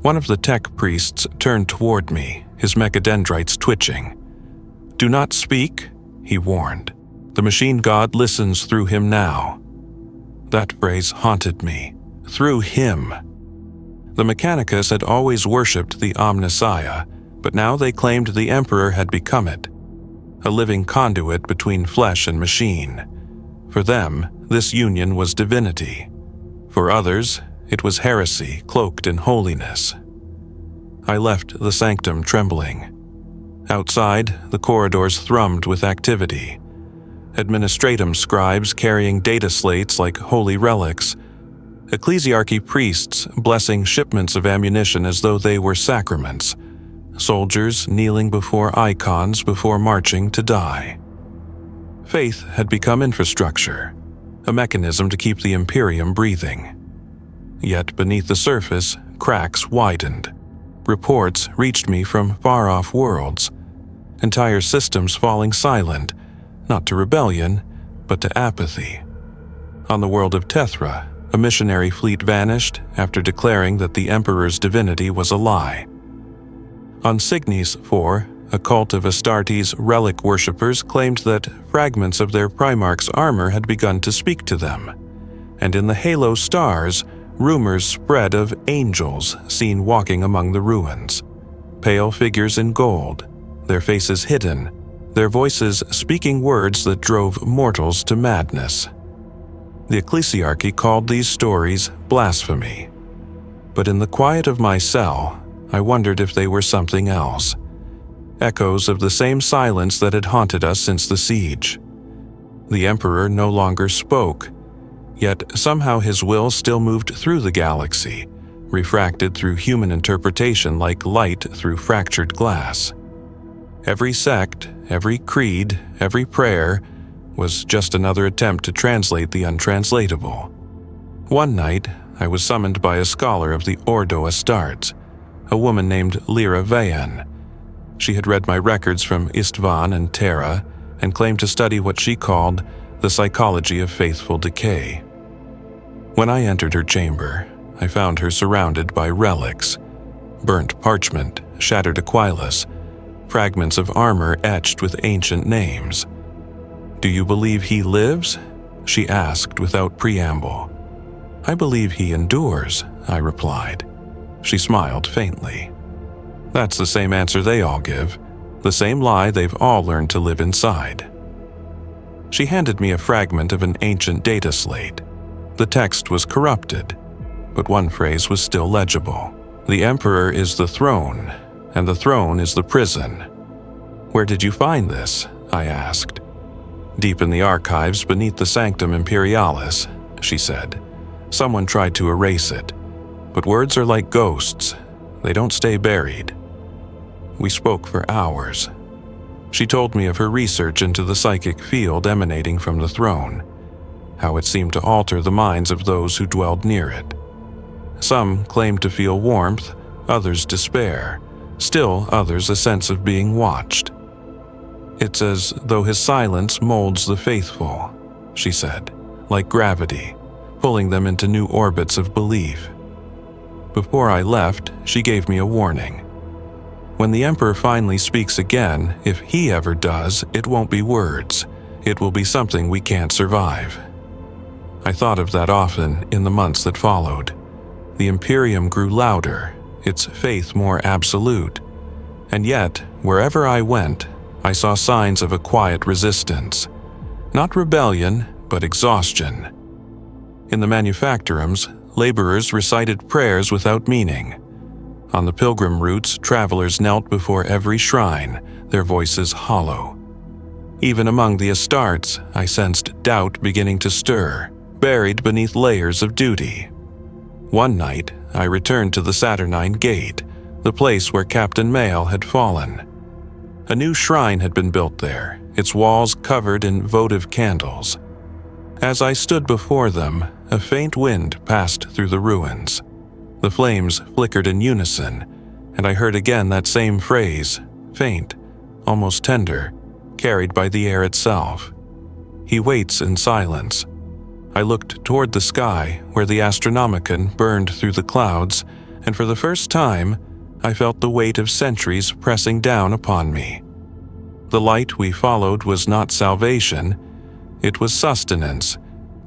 One of the tech priests turned toward me, his mechadendrites twitching. "Do not speak," he warned. "The machine god listens through him now." That phrase haunted me. Through him. The Mechanicus had always worshipped the Omnissiah, but now they claimed the Emperor had become it, a living conduit between flesh and machine. For them, this union was divinity. For others, it was heresy cloaked in holiness. I left the sanctum trembling. Outside, the corridors thrummed with activity. Administratum scribes carrying data slates like holy relics, Ecclesiarchy priests blessing shipments of ammunition as though they were sacraments, soldiers kneeling before icons before marching to die. Faith had become infrastructure, a mechanism to keep the Imperium breathing. Yet beneath the surface, cracks widened. Reports reached me from far-off worlds, entire systems falling silent, not to rebellion, but to apathy. On the world of Tethra, a missionary fleet vanished after declaring that the Emperor's divinity was a lie. On Cygnes IV, a cult of Astartes' relic worshippers claimed that fragments of their Primarch's armor had begun to speak to them, and in the Halo stars, rumors spread of angels seen walking among the ruins. Pale figures in gold, their faces hidden, their voices speaking words that drove mortals to madness. The Ecclesiarchy called these stories blasphemy. But in the quiet of my cell, I wondered if they were something else. Echoes of the same silence that had haunted us since the siege. The Emperor no longer spoke, yet somehow his will still moved through the galaxy, refracted through human interpretation like light through fractured glass. Every sect, every creed, every prayer was just another attempt to translate the untranslatable. One night, I was summoned by a scholar of the Ordo Astartes, a woman named Lyra Vayan. She had read my records from Istvan and Terra and claimed to study what she called the psychology of faithful decay. When I entered her chamber, I found her surrounded by relics, burnt parchment, shattered aquilus, fragments of armor etched with ancient names. "Do you believe he lives?" she asked without preamble. "I believe he endures," I replied. She smiled faintly. That's the same answer they all give, the same lie they've all learned to live inside. She handed me a fragment of an ancient data slate. The text was corrupted, but one phrase was still legible. "The Emperor is the throne, and the throne is the prison." "Where did you find this?" I asked. "Deep in the archives beneath the Sanctum Imperialis," she said. "Someone tried to erase it. But words are like ghosts. They don't stay buried." We spoke for hours. She told me of her research into the psychic field emanating from the throne, how it seemed to alter the minds of those who dwelled near it. Some claimed to feel warmth, others despair, still others a sense of being watched. "It's as though his silence molds the faithful," she said, "like gravity, pulling them into new orbits of belief." Before I left, she gave me a warning. When the Emperor finally speaks again, if he ever does, it won't be words. It will be something we can't survive. I thought of that often in the months that followed. The Imperium grew louder, its faith more absolute. And yet, wherever I went, I saw signs of a quiet resistance. Not rebellion, but exhaustion. In the manufactorums, laborers recited prayers without meaning. On the pilgrim routes, travelers knelt before every shrine, their voices hollow. Even among the Astartes, I sensed doubt beginning to stir, buried beneath layers of duty. One night, I returned to the Saturnine Gate, the place where Captain Mael had fallen. A new shrine had been built there, its walls covered in votive candles. As I stood before them, a faint wind passed through the ruins. The flames flickered in unison, and I heard again that same phrase, faint, almost tender, carried by the air itself. He waits in silence. I looked toward the sky, where the Astronomicon burned through the clouds, and for the first time, I felt the weight of centuries pressing down upon me. The light we followed was not salvation, it was sustenance,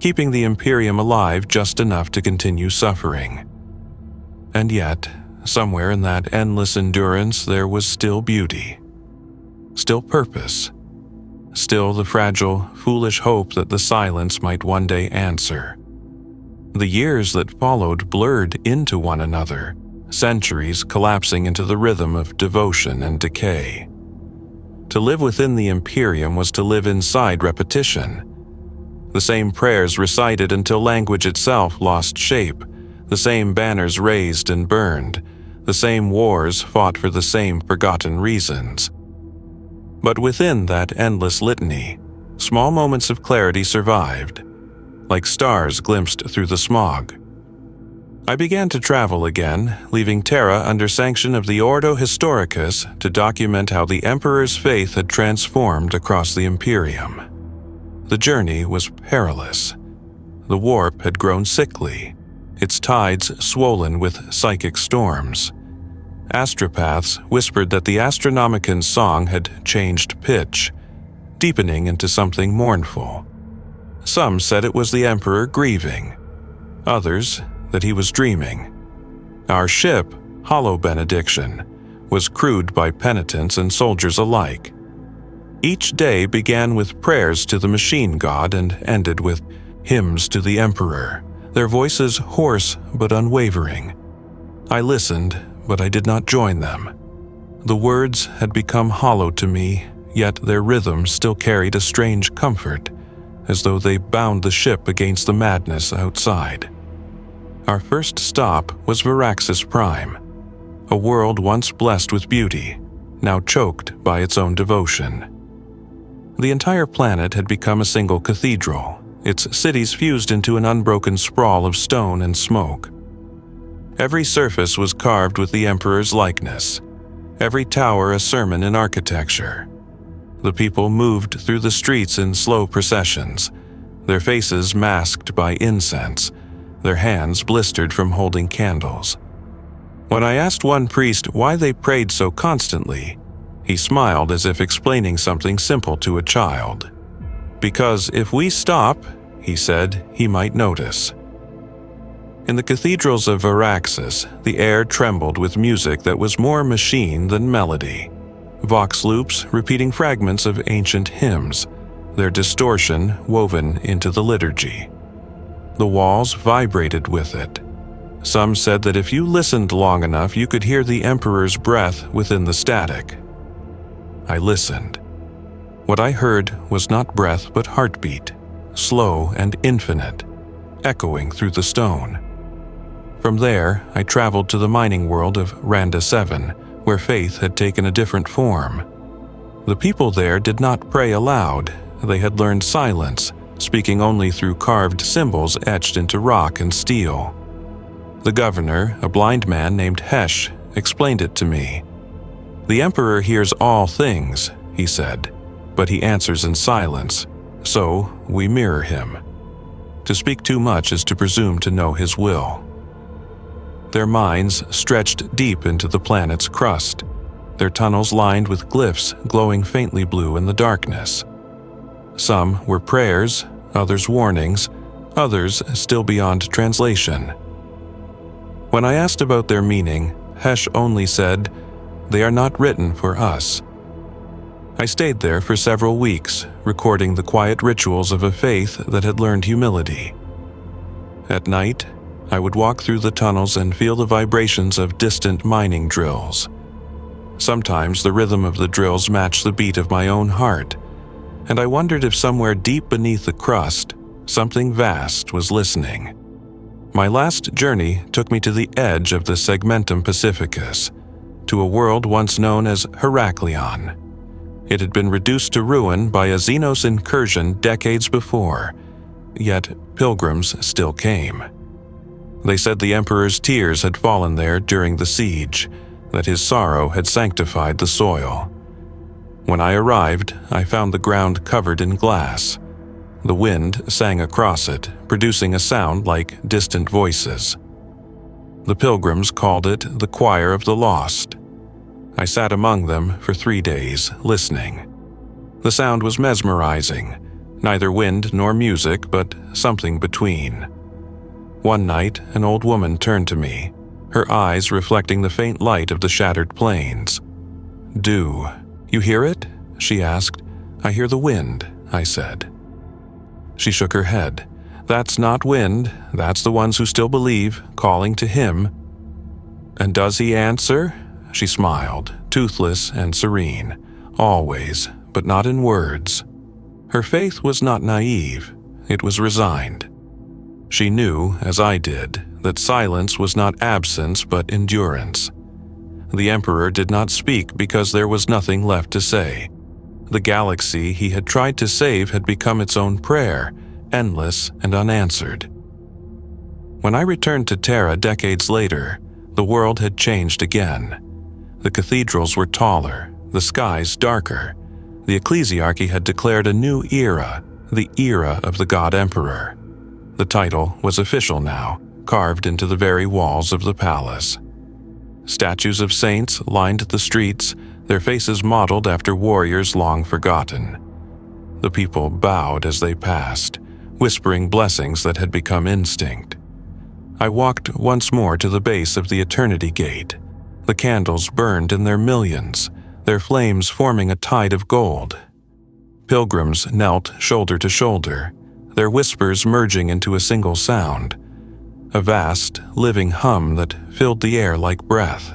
keeping the Imperium alive just enough to continue suffering. And yet, somewhere in that endless endurance there was still beauty, still purpose, still the fragile, foolish hope that the silence might one day answer. The years that followed blurred into one another, centuries collapsing into the rhythm of devotion and decay. To live within the Imperium was to live inside repetition. The same prayers recited until language itself lost shape, the same banners raised and burned, the same wars fought for the same forgotten reasons. But within that endless litany, small moments of clarity survived, like stars glimpsed through the smog. I began to travel again, leaving Terra under sanction of the Ordo Historicus to document how the Emperor's faith had transformed across the Imperium. The journey was perilous. The warp had grown sickly, its tides swollen with psychic storms. Astropaths whispered that the Astronomicon's song had changed pitch, deepening into something mournful. Some said it was the Emperor grieving. Others, that he was dreaming. Our ship, Hollow Benediction, was crewed by penitents and soldiers alike. Each day began with prayers to the machine god and ended with hymns to the Emperor, their voices hoarse but unwavering. I listened, but I did not join them. The words had become hollow to me, yet their rhythm still carried a strange comfort, as though they bound the ship against the madness outside. Our first stop was Varaxis Prime, a world once blessed with beauty, now choked by its own devotion. The entire planet had become a single cathedral, its cities fused into an unbroken sprawl of stone and smoke. Every surface was carved with the Emperor's likeness, every tower a sermon in architecture. The people moved through the streets in slow processions, their faces masked by incense, their hands blistered from holding candles. When I asked one priest why they prayed so constantly, he smiled as if explaining something simple to a child. Because if we stop, he said, he might notice. In the cathedrals of Varaxis, the air trembled with music that was more machine than melody. Vox loops repeating fragments of ancient hymns, their distortion woven into the liturgy. The walls vibrated with it. Some said that if you listened long enough, you could hear the Emperor's breath within the static. I listened. What I heard was not breath but heartbeat, slow and infinite, echoing through the stone. From there, I traveled to the mining world of Randa 7, where faith had taken a different form. The people there did not pray aloud. They had learned silence, speaking only through carved symbols etched into rock and steel. The governor, a blind man named Hesh, explained it to me. The Emperor hears all things, he said, but he answers in silence, so we mirror him. To speak too much is to presume to know his will. Their minds stretched deep into the planet's crust, their tunnels lined with glyphs glowing faintly blue in the darkness. Some were prayers, others warnings, others still beyond translation. When I asked about their meaning, Hesh only said, "They are not written for us." I stayed there for several weeks, recording the quiet rituals of a faith that had learned humility. At night, I would walk through the tunnels and feel the vibrations of distant mining drills. Sometimes the rhythm of the drills matched the beat of my own heart, and I wondered if somewhere deep beneath the crust, something vast was listening. My last journey took me to the edge of the Segmentum Pacificus, to a world once known as Heraklion. It had been reduced to ruin by a xenos incursion decades before, yet pilgrims still came. They said the emperor's tears had fallen there during the siege, that his sorrow had sanctified the soil. When I arrived, I found the ground covered in glass. The wind sang across it, producing a sound like distant voices. The pilgrims called it the Choir of the Lost. I sat among them for 3 days, listening. The sound was mesmerizing, neither wind nor music, but something between. One night, an old woman turned to me, her eyes reflecting the faint light of the shattered plains. "Do you hear it?" she asked. "I hear the wind," I said. She shook her head. "That's not wind, that's the ones who still believe, calling to him." "And does he answer?" She smiled, toothless and serene, always, but not in words. Her faith was not naive, it was resigned. She knew, as I did, that silence was not absence but endurance. The Emperor did not speak because there was nothing left to say. The galaxy he had tried to save had become its own prayer, endless and unanswered. When I returned to Terra decades later, the world had changed again. The cathedrals were taller, the skies darker. The Ecclesiarchy had declared a new era, the era of the God Emperor. The title was official now, carved into the very walls of the palace. Statues of saints lined the streets, their faces modeled after warriors long forgotten. The people bowed as they passed, whispering blessings that had become instinct. I walked once more to the base of the Eternity Gate. The candles burned in their millions, their flames forming a tide of gold. Pilgrims knelt shoulder to shoulder, their whispers merging into a single sound, a vast, living hum that filled the air like breath.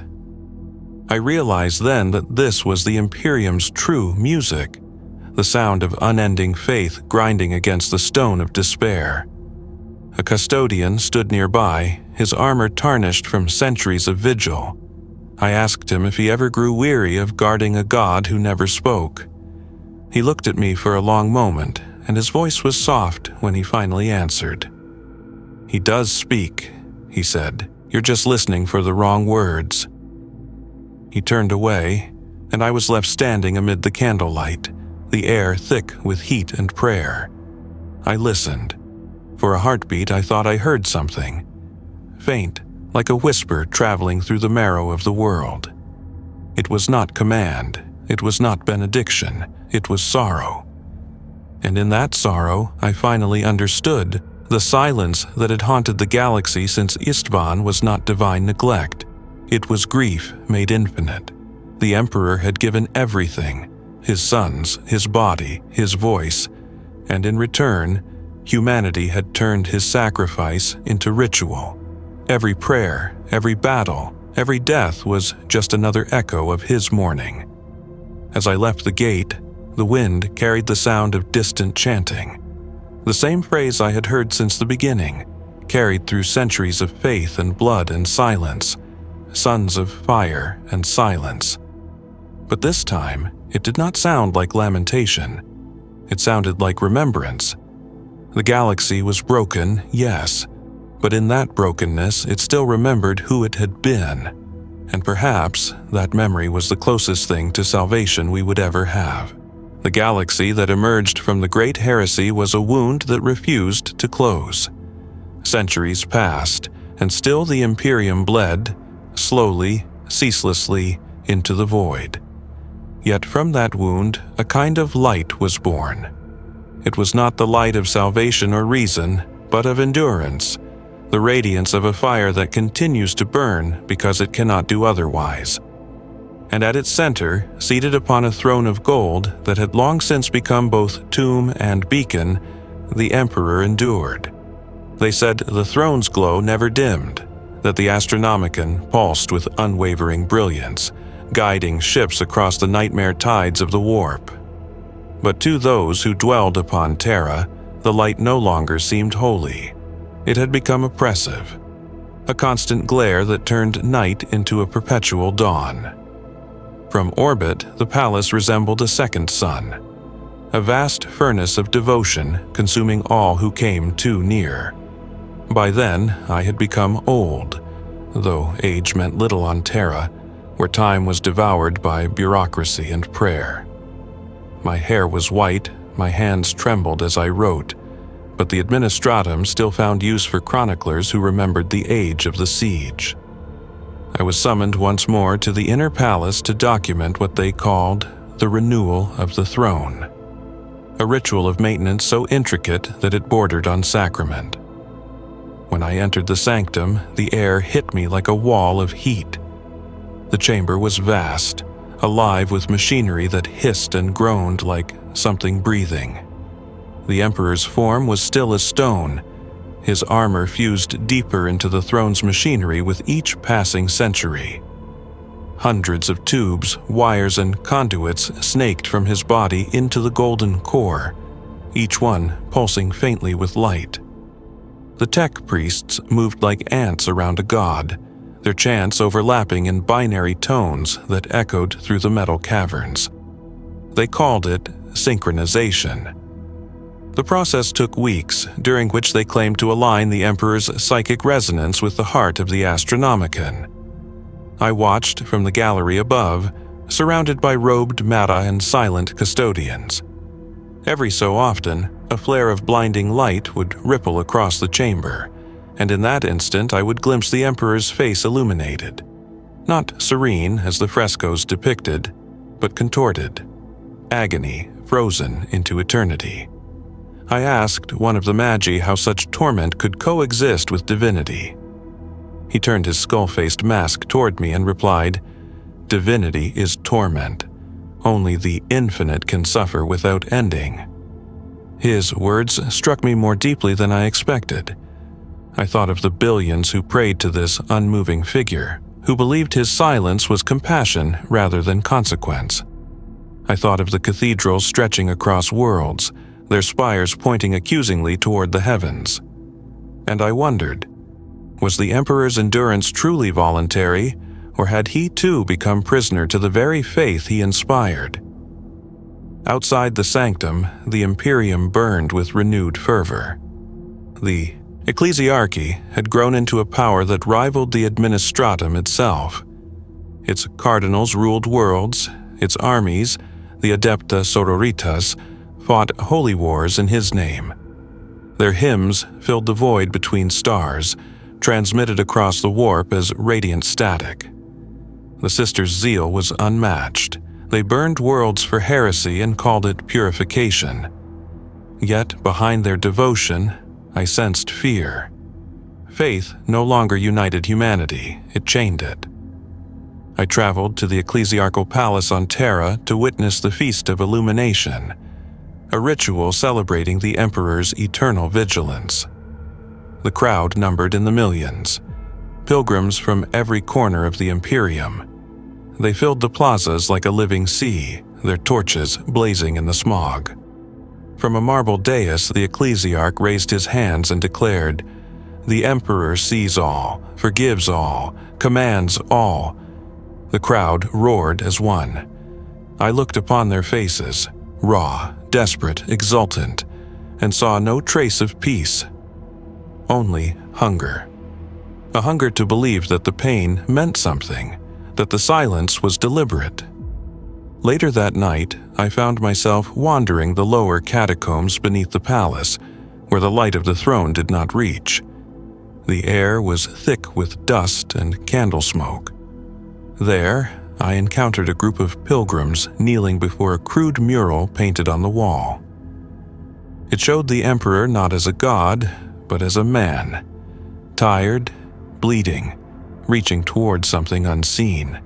I realized then that this was the Imperium's true music, the sound of unending faith grinding against the stone of despair. A custodian stood nearby, his armor tarnished from centuries of vigil. I asked him if he ever grew weary of guarding a god who never spoke. He looked at me for a long moment, and his voice was soft when he finally answered. "He does speak," he said. "You're just listening for the wrong words." He turned away, and I was left standing amid the candlelight, the air thick with heat and prayer. I listened. For a heartbeat, I thought I heard something. Faint, like a whisper traveling through the marrow of the world. It was not command, it was not benediction, it was sorrow. And in that sorrow, I finally understood the silence that had haunted the galaxy since Istvan was not divine neglect. It was grief made infinite. The Emperor had given everything, his sons, his body, his voice, and in return, humanity had turned his sacrifice into ritual. Every prayer, every battle, every death was just another echo of his mourning. As I left the gate, the wind carried the sound of distant chanting. The same phrase I had heard since the beginning, carried through centuries of faith and blood and silence, sons of fire and silence. But this time, it did not sound like lamentation. It sounded like remembrance. The galaxy was broken, yes, but in that brokenness it still remembered who it had been. And perhaps that memory was the closest thing to salvation we would ever have. The galaxy that emerged from the Great Heresy was a wound that refused to close. Centuries passed, and still the Imperium bled, slowly, ceaselessly, into the void. Yet from that wound, a kind of light was born. It was not the light of salvation or reason, but of endurance, the radiance of a fire that continues to burn because it cannot do otherwise. And at its center, seated upon a throne of gold that had long since become both tomb and beacon, the Emperor endured. They said the throne's glow never dimmed, that the Astronomicon pulsed with unwavering brilliance, guiding ships across the nightmare tides of the warp. But to those who dwelled upon Terra, the light no longer seemed holy. It had become oppressive, a constant glare that turned night into a perpetual dawn. From orbit, the palace resembled a second sun, a vast furnace of devotion consuming all who came too near. By then, I had become old, though age meant little on Terra, where time was devoured by bureaucracy and prayer. My hair was white, my hands trembled as I wrote, but the administratum still found use for chroniclers who remembered the age of the siege. I was summoned once more to the inner palace to document what they called the renewal of the throne, a ritual of maintenance so intricate that it bordered on sacrament. When I entered the sanctum, the air hit me like a wall of heat. The chamber was vast, alive with machinery that hissed and groaned like something breathing. The Emperor's form was still as stone, his armor fused deeper into the throne's machinery with each passing century. Hundreds of tubes, wires, and conduits snaked from his body into the golden core, each one pulsing faintly with light. The tech priests moved like ants around a god, their chants overlapping in binary tones that echoed through the metal caverns. They called it synchronization. The process took weeks, during which they claimed to align the Emperor's psychic resonance with the heart of the Astronomicon. I watched from the gallery above, surrounded by robed Mata and silent custodians. Every so often, a flare of blinding light would ripple across the chamber, and in that instant I would glimpse the Emperor's face illuminated. Not serene as the frescoes depicted, but contorted. Agony frozen into eternity. I asked one of the Magi how such torment could coexist with divinity. He turned his skull-faced mask toward me and replied, "Divinity is torment. Only the infinite can suffer without ending." His words struck me more deeply than I expected. I thought of the billions who prayed to this unmoving figure, who believed his silence was compassion rather than consequence. I thought of the cathedrals stretching across worlds, their spires pointing accusingly toward the heavens. And I wondered, was the Emperor's endurance truly voluntary, or had he too become prisoner to the very faith he inspired? Outside the sanctum, the Imperium burned with renewed fervor. The Ecclesiarchy had grown into a power that rivaled the administratum itself. Its cardinals ruled worlds, its armies, the Adepta Sororitas, fought holy wars in his name. Their hymns filled the void between stars, transmitted across the warp as radiant static. The sisters' zeal was unmatched. They burned worlds for heresy and called it purification. Yet behind their devotion, I sensed fear. Faith no longer united humanity, it chained it. I traveled to the ecclesiarchal palace on Terra to witness the Feast of Illumination, a ritual celebrating the Emperor's eternal vigilance. The crowd numbered in the millions, pilgrims from every corner of the Imperium. They filled the plazas like a living sea, their torches blazing in the smog. From a marble dais, the ecclesiarch raised his hands and declared, "The Emperor sees all, forgives all, commands all." The crowd roared as one. I looked upon their faces, raw, desperate, exultant, and saw no trace of peace. Only hunger. A hunger to believe that the pain meant something, that the silence was deliberate. Later that night, I found myself wandering the lower catacombs beneath the palace, where the light of the throne did not reach. The air was thick with dust and candle smoke. There, I encountered a group of pilgrims kneeling before a crude mural painted on the wall. It showed the Emperor not as a god, but as a man, tired, bleeding, reaching toward something unseen.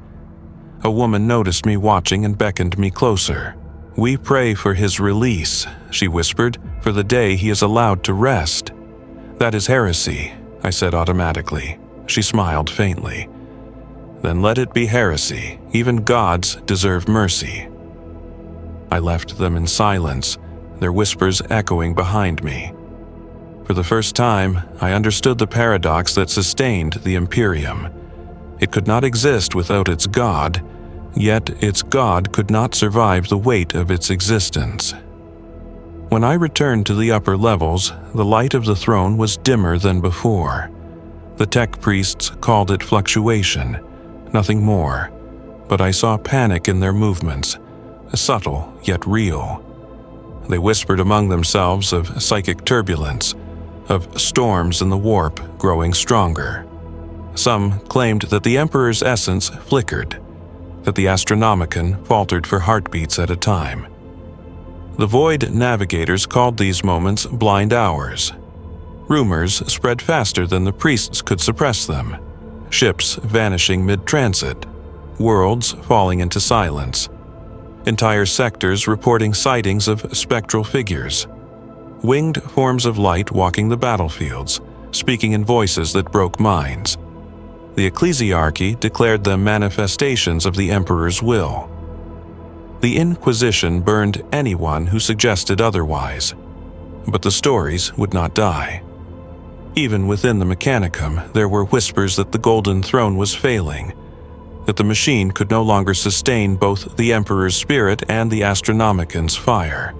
A woman noticed me watching and beckoned me closer. "We pray for his release," she whispered, "for the day he is allowed to rest." "That is heresy," I said automatically. She smiled faintly. "Then let it be heresy. Even gods deserve mercy." I left them in silence, their whispers echoing behind me. For the first time, I understood the paradox that sustained the Imperium. It could not exist without its god, yet its god could not survive the weight of its existence. When I returned to the upper levels, the light of the throne was dimmer than before. The tech priests called it fluctuation, nothing more, but I saw panic in their movements, subtle yet real. They whispered among themselves of psychic turbulence, of storms in the warp growing stronger. Some claimed that the Emperor's essence flickered, that the Astronomicon faltered for heartbeats at a time. The Void Navigators called these moments blind hours. Rumors spread faster than the priests could suppress them. Ships vanishing mid-transit, worlds falling into silence, entire sectors reporting sightings of spectral figures, winged forms of light walking the battlefields, speaking in voices that broke minds. The Ecclesiarchy declared them manifestations of the Emperor's will. The Inquisition burned anyone who suggested otherwise, but the stories would not die. Even within the Mechanicum, there were whispers that the Golden Throne was failing, that the machine could no longer sustain both the Emperor's spirit and the Astronomicon's fire.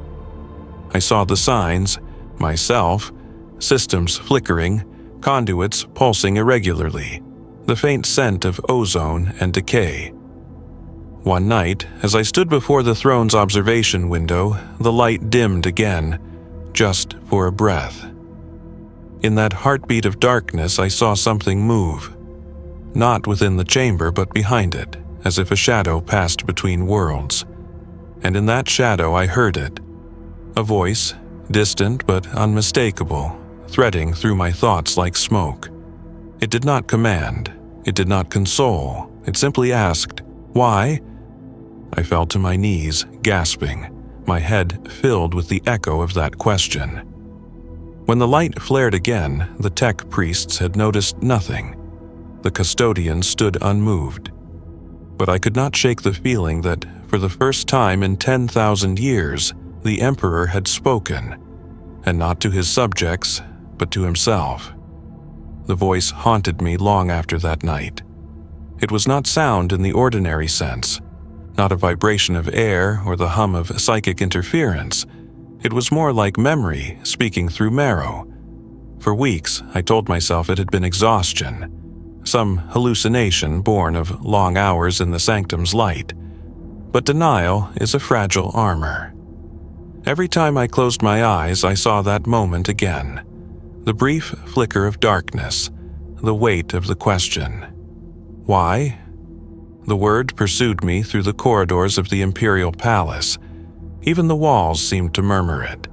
I saw the signs, myself, systems flickering, conduits pulsing irregularly, the faint scent of ozone and decay. One night, as I stood before the throne's observation window, the light dimmed again, just for a breath. In that heartbeat of darkness, I saw something move. Not within the chamber, but behind it, as if a shadow passed between worlds. And in that shadow I heard it. A voice, distant but unmistakable, threading through my thoughts like smoke. It did not command. It did not console. It simply asked, "Why?" I fell to my knees, gasping, my head filled with the echo of that question. When the light flared again, the tech priests had noticed nothing. The custodian stood unmoved. But I could not shake the feeling that, for the first time in 10,000 years, the Emperor had spoken, and not to his subjects, but to himself. The voice haunted me long after that night. It was not sound in the ordinary sense, not a vibration of air or the hum of psychic interference. It was more like memory speaking through marrow. For weeks, I told myself it had been exhaustion, some hallucination born of long hours in the sanctum's light. But denial is a fragile armor. Every time I closed my eyes, I saw that moment again. The brief flicker of darkness, the weight of the question. Why? The word pursued me through the corridors of the Imperial Palace. Even the walls seemed to murmur it.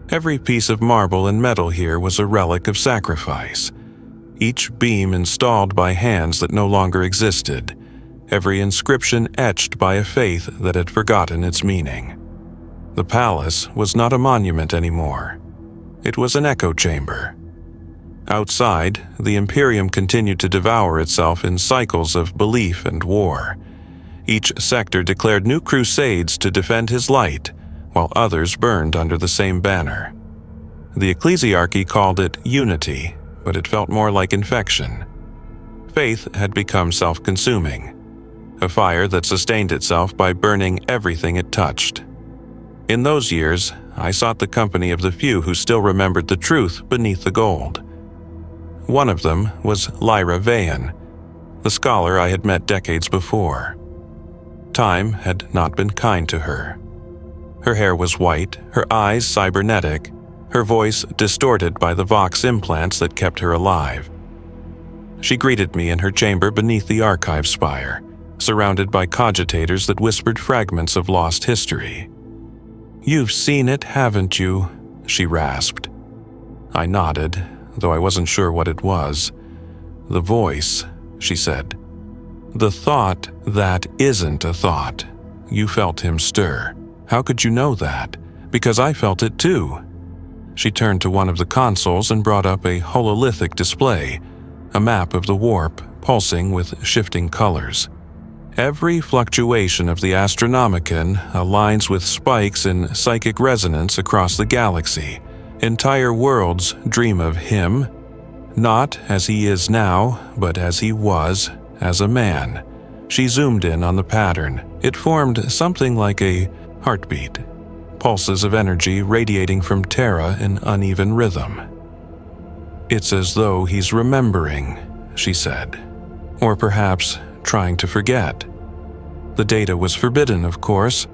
Every piece of marble and metal here was a relic of sacrifice. Each beam installed by hands that no longer existed. Every inscription etched by a faith that had forgotten its meaning. The palace was not a monument anymore. It was an echo chamber. Outside, the Imperium continued to devour itself in cycles of belief and war. Each sector declared new crusades to defend his light, while others burned under the same banner. The Ecclesiarchy called it unity, but it felt more like infection. Faith had become self-consuming, a fire that sustained itself by burning everything it touched. In those years, I sought the company of the few who still remembered the truth beneath the gold. One of them was Lyra Vayan, the scholar I had met decades before. Time had not been kind to her. Her hair was white, her eyes cybernetic, her voice distorted by the Vox implants that kept her alive. She greeted me in her chamber beneath the archive spire, surrounded by cogitators that whispered fragments of lost history. "You've seen it, haven't you?" she rasped. I nodded, though I wasn't sure what it was. "The voice," she said. "The thought that isn't a thought. You felt him stir. How could you know that? Because I felt it too." She turned to one of the consoles and brought up a hololithic display, a map of the warp pulsing with shifting colors. Every fluctuation of the Astronomicon aligns with spikes in psychic resonance across the galaxy. Entire worlds dream of him, not as he is now, but as he was, as a man, She zoomed in on the pattern. It formed something like a heartbeat, pulses of energy radiating from Terra in uneven rhythm. "It's as though he's remembering," she said. "Or perhaps trying to forget." The data was forbidden, of course.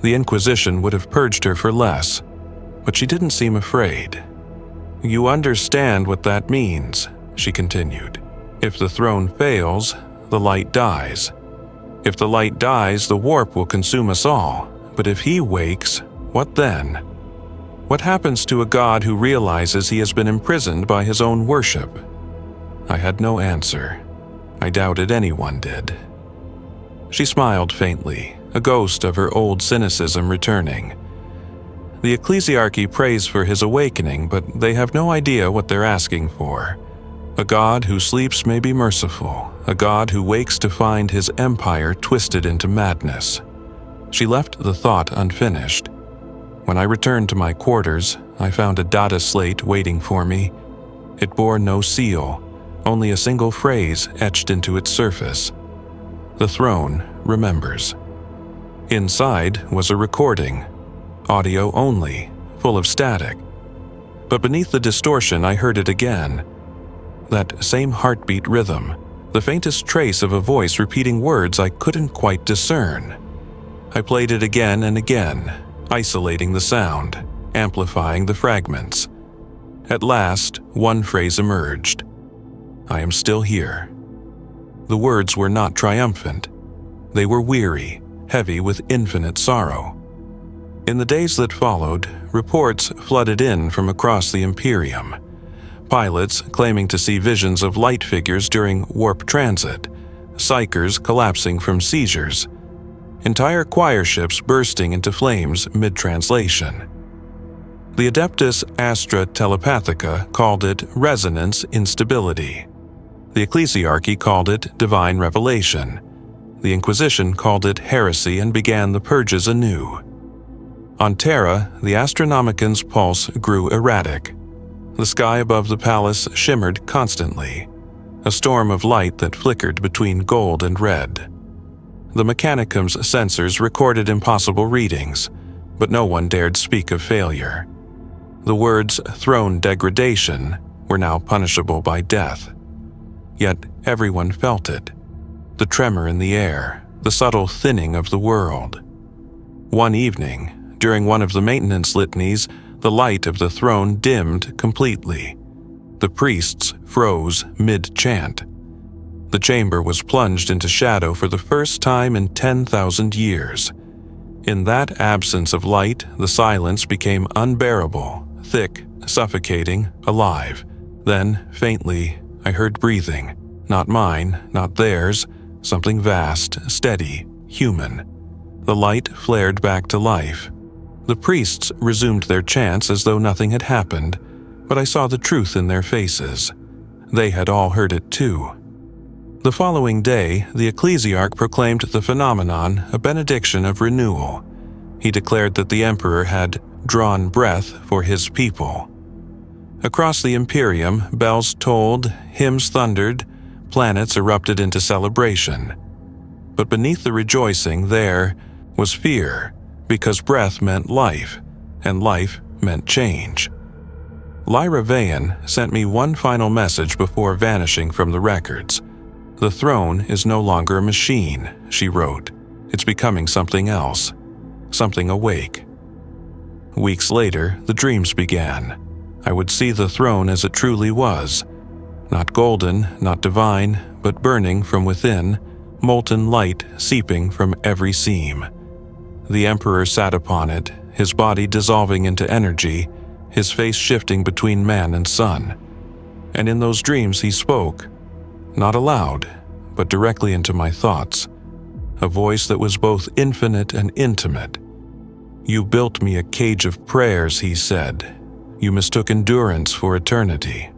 The Inquisition would have purged her for less, but she didn't seem afraid. "You understand what that means," she continued. "If the throne fails, the light dies. If the light dies, the warp will consume us all. But if he wakes, what then? What happens to a god who realizes he has been imprisoned by his own worship?" I had no answer. I doubted anyone did. She smiled faintly, a ghost of her old cynicism returning. "The Ecclesiarchy prays for his awakening, but they have no idea what they're asking for. A god who sleeps may be merciful, a god who wakes to find his empire twisted into madness." She left the thought unfinished. When I returned to my quarters, I found a data slate waiting for me. It bore no seal, only a single phrase etched into its surface. "The throne remembers." Inside was a recording, audio only, full of static. But beneath the distortion, I heard it again. That same heartbeat rhythm, the faintest trace of a voice repeating words I couldn't quite discern. I played it again and again, isolating the sound, amplifying the fragments. At last, one phrase emerged. "I am still here." The words were not triumphant. They were weary, heavy with infinite sorrow. In the days that followed, reports flooded in from across the Imperium. Pilots claiming to see visions of light figures during warp transit, psychers collapsing from seizures, entire choir ships bursting into flames mid-translation. The Adeptus Astra Telepathica called it resonance instability. The Ecclesiarchy called it divine revelation. The Inquisition called it heresy and began the purges anew. On Terra, the Astronomican's pulse grew erratic. The sky above the palace shimmered constantly, a storm of light that flickered between gold and red. The Mechanicum's sensors recorded impossible readings, but no one dared speak of failure. The words "throne degradation" were now punishable by death. Yet everyone felt it. The tremor in the air, the subtle thinning of the world. One evening, during one of the maintenance litanies, the light of the throne dimmed completely. The priests froze mid-chant. The chamber was plunged into shadow for the first time in 10,000 years. In that absence of light, the silence became unbearable, thick, suffocating, alive. Then, faintly, I heard breathing. Not mine, not theirs, something vast, steady, human. The light flared back to life. The priests resumed their chants as though nothing had happened, but I saw the truth in their faces. They had all heard it too. The following day, the Ecclesiarch proclaimed the phenomenon a benediction of renewal. He declared that the Emperor had drawn breath for his people. Across the Imperium, bells tolled, hymns thundered, planets erupted into celebration. But beneath the rejoicing there was fear, because breath meant life, and life meant change. Lyra Vayan sent me one final message before vanishing from the records. "The throne is no longer a machine," she wrote. "It's becoming something else, something awake." Weeks later, the dreams began. I would see the throne as it truly was. Not golden, not divine, but burning from within, molten light seeping from every seam. The Emperor sat upon it, his body dissolving into energy, his face shifting between man and sun. And in those dreams he spoke, not aloud, but directly into my thoughts, a voice that was both infinite and intimate. "You built me a cage of prayers," he said. "You mistook endurance for eternity.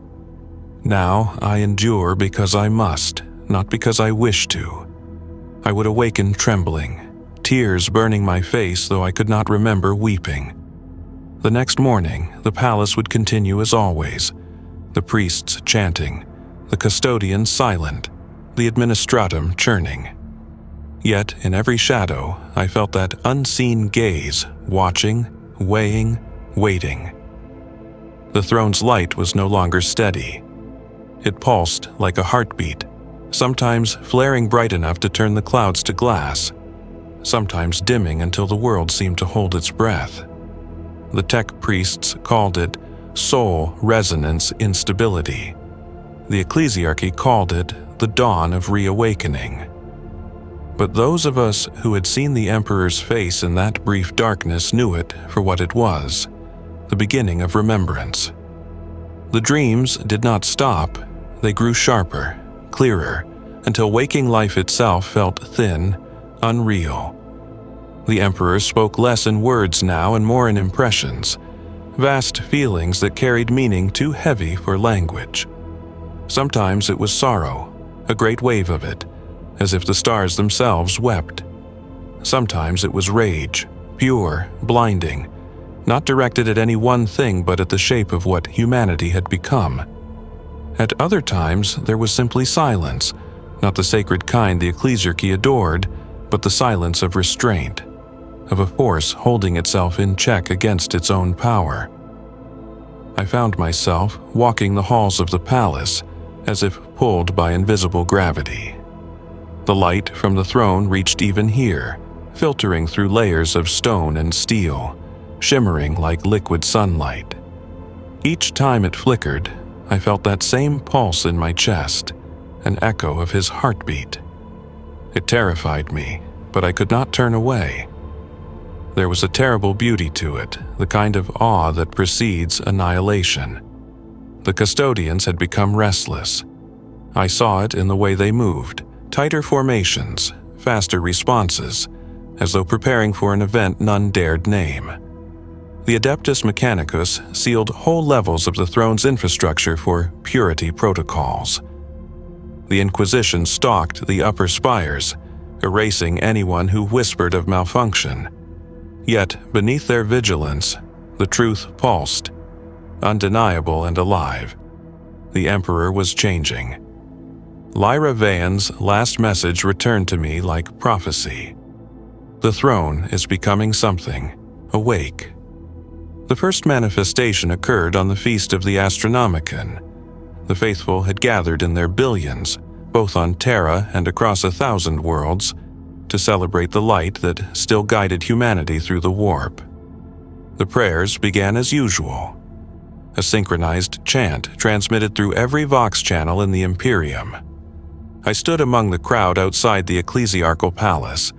Now I endure because I must, not because I wish to." I would awaken trembling, tears burning my face though I could not remember weeping. The next morning, the palace would continue as always, the priests chanting, the custodians silent, the administratum churning. Yet in every shadow, I felt that unseen gaze, watching, weighing, waiting. The throne's light was no longer steady. It pulsed like a heartbeat, sometimes flaring bright enough to turn the clouds to glass, sometimes dimming until the world seemed to hold its breath. The tech priests called it soul resonance instability. The Ecclesiarchy called it the dawn of reawakening. But those of us who had seen the Emperor's face in that brief darkness knew it for what it was, the beginning of remembrance. The dreams did not stop, they grew sharper, clearer, until waking life itself felt thin, unreal. The Emperor spoke less in words now and more in impressions, vast feelings that carried meaning too heavy for language. Sometimes it was sorrow, a great wave of it, as if the stars themselves wept. Sometimes it was rage, pure, blinding, not directed at any one thing but at the shape of what humanity had become. At other times there was simply silence, not the sacred kind the Ecclesiarchy adored, but the silence of restraint, of a force holding itself in check against its own power. I found myself walking the halls of the palace, as if pulled by invisible gravity. The light from the throne reached even here, filtering through layers of stone and steel, shimmering like liquid sunlight. Each time it flickered, I felt that same pulse in my chest, an echo of his heartbeat. It terrified me, but I could not turn away. There was a terrible beauty to it, the kind of awe that precedes annihilation. The custodians had become restless. I saw it in the way they moved, tighter formations, faster responses, as though preparing for an event none dared name. The Adeptus Mechanicus sealed whole levels of the throne's infrastructure for purity protocols. The Inquisition stalked the upper spires, erasing anyone who whispered of malfunction. Yet, beneath their vigilance, the truth pulsed, undeniable and alive. The Emperor was changing. Lyra Vane's last message returned to me like prophecy. The throne is becoming something, awake. The first manifestation occurred on the Feast of the Astronomicon. The faithful had gathered in their billions, both on Terra and across 1,000 worlds, to celebrate the light that still guided humanity through the warp. The prayers began as usual. A synchronized chant transmitted through every Vox channel in the Imperium. I stood among the crowd outside the ecclesiarchal palace,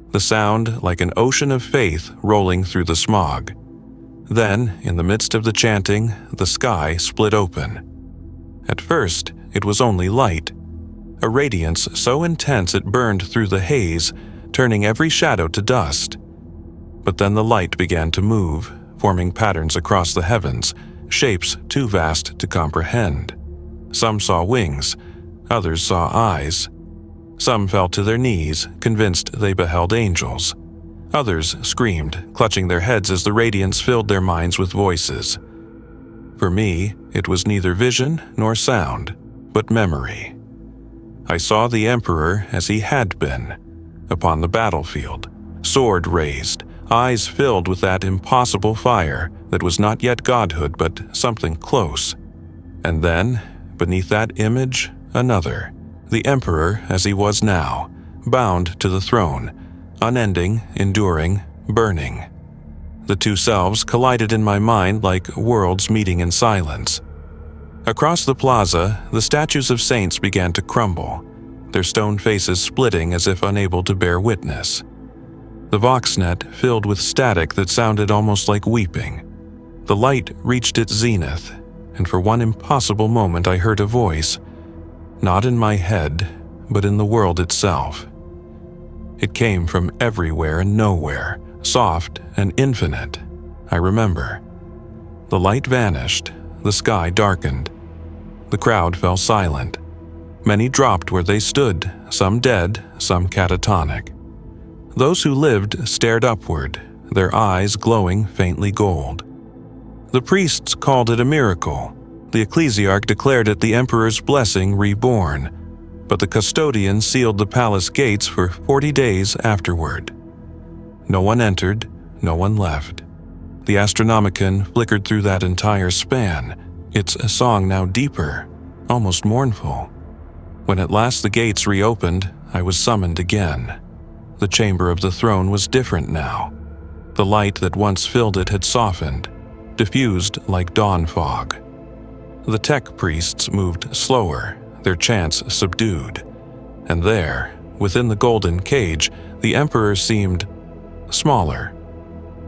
the sound like an ocean of faith rolling through the smog. Then, in the midst of the chanting, the sky split open. At first, it was only light, a radiance so intense it burned through the haze, turning every shadow to dust. But then the light began to move, forming patterns across the heavens, shapes too vast to comprehend. Some saw wings, others saw eyes. Some fell to their knees, convinced they beheld angels. Others screamed, clutching their heads as the radiance filled their minds with voices. For me, it was neither vision nor sound, but memory. I saw the Emperor as he had been, upon the battlefield, sword raised, eyes filled with that impossible fire that was not yet godhood but something close. And then, beneath that image, another, the Emperor as he was now, bound to the throne, unending, enduring, burning. The two selves collided in my mind like worlds meeting in silence. Across the plaza, the statues of saints began to crumble, their stone faces splitting as if unable to bear witness. The Voxnet filled with static that sounded almost like weeping. The light reached its zenith, and for one impossible moment I heard a voice, not in my head, but in the world itself. It came from everywhere and nowhere, soft and infinite, I remember. The light vanished, the sky darkened. The crowd fell silent. Many dropped where they stood, some dead, some catatonic. Those who lived stared upward, their eyes glowing faintly gold. The priests called it a miracle. The Ecclesiarch declared it the Emperor's blessing reborn. but the custodian sealed the palace gates for 40 days afterward. No one entered, no one left. The Astronomicon flickered through that entire span, its song now deeper, almost mournful. When at last the gates reopened, I was summoned again. The chamber of the throne was different now. The light that once filled it had softened, diffused like dawn fog. The tech priests moved slower, their chants subdued. And there, within the golden cage, the Emperor seemed smaller.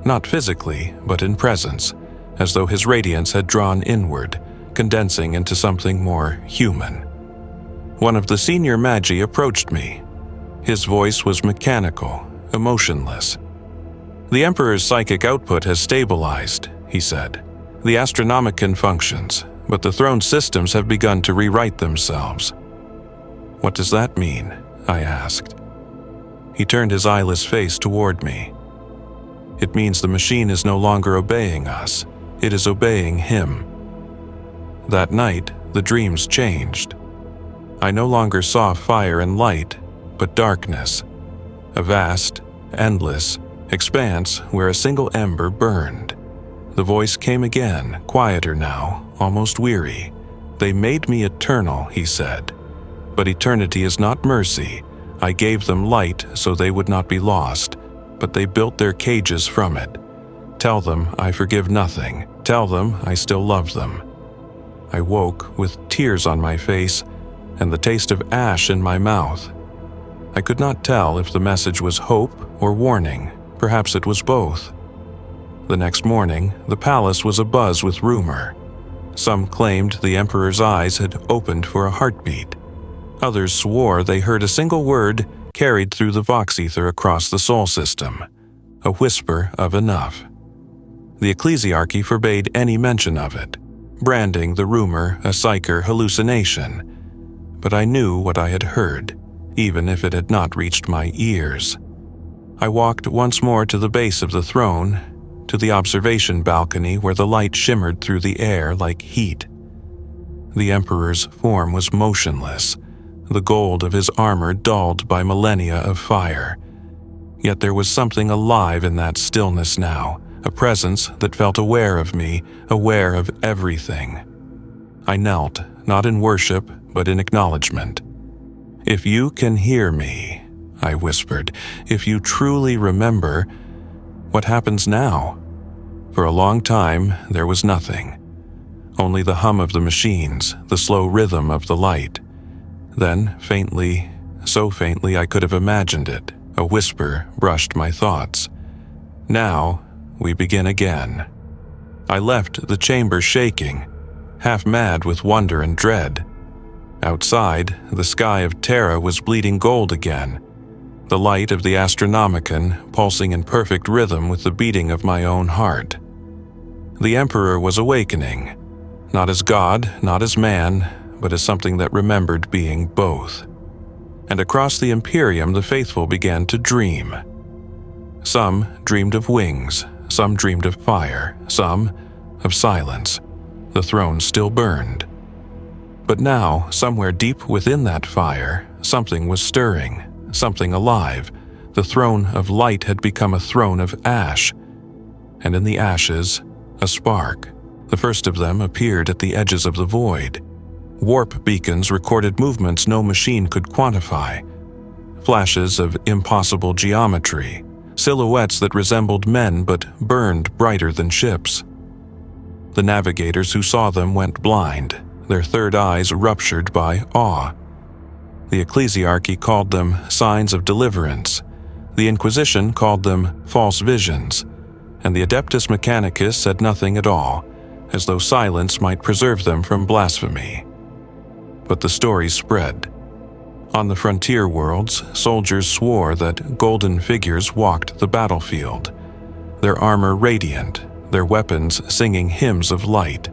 Not physically, but in presence, as though his radiance had drawn inward, condensing into something more human. One of the senior magi approached me. His voice was mechanical, emotionless. "The Emperor's psychic output has stabilized," he said. "The Astronomicon functions, but the throne's systems have begun to rewrite themselves." "What does that mean?" I asked. He turned his eyeless face toward me. "It means the machine is no longer obeying us. It is obeying him." That night, the dreams changed. I no longer saw fire and light, but darkness. A vast, endless expanse where a single ember burned. The voice came again, quieter now, almost weary. "They made me eternal," he said. "But eternity is not mercy. I gave them light so they would not be lost, but they built their cages from it. Tell them I forgive nothing. Tell them I still love them." I woke with tears on my face and the taste of ash in my mouth. I could not tell if the message was hope or warning. Perhaps it was both. The next morning, the palace was abuzz with rumor. Some claimed the Emperor's eyes had opened for a heartbeat. Others swore they heard a single word carried through the vox ether across the sol system, a whisper of enough. The Ecclesiarchy forbade any mention of it, branding the rumor a psyker hallucination. But I knew what I had heard, even if it had not reached my ears. I walked once more to the base of the throne, to the observation balcony where the light shimmered through the air like heat. The Emperor's form was motionless, the gold of his armor dulled by millennia of fire. Yet there was something alive in that stillness now, a presence that felt aware of me, aware of everything. I knelt, not in worship, but in acknowledgement. "If you can hear me," I whispered, "if you truly remember, what happens now?" For a long time, there was nothing. Only the hum of the machines, the slow rhythm of the light. Then, faintly, so faintly I could have imagined it, a whisper brushed my thoughts. "Now, we begin again." I left the chamber shaking, half mad with wonder and dread. Outside, the sky of Terra was bleeding gold again, the light of the Astronomicon pulsing in perfect rhythm with the beating of my own heart. The Emperor was awakening, not as God, not as man, but as something that remembered being both. And across the Imperium the faithful began to dream. Some dreamed of wings, some dreamed of fire, some of silence. The throne still burned. But now, somewhere deep within that fire, something was stirring, something alive. The throne of light had become a throne of ash. And in the ashes, a spark. The first of them appeared at the edges of the void. Warp beacons recorded movements no machine could quantify. Flashes of impossible geometry, silhouettes that resembled men but burned brighter than ships. The navigators who saw them went blind, their third eyes ruptured by awe. The Ecclesiarchy called them signs of deliverance. The Inquisition called them false visions. And the Adeptus Mechanicus said nothing at all, as though silence might preserve them from blasphemy. But the story spread. On the frontier worlds, soldiers swore that golden figures walked the battlefield, their armor radiant, their weapons singing hymns of light.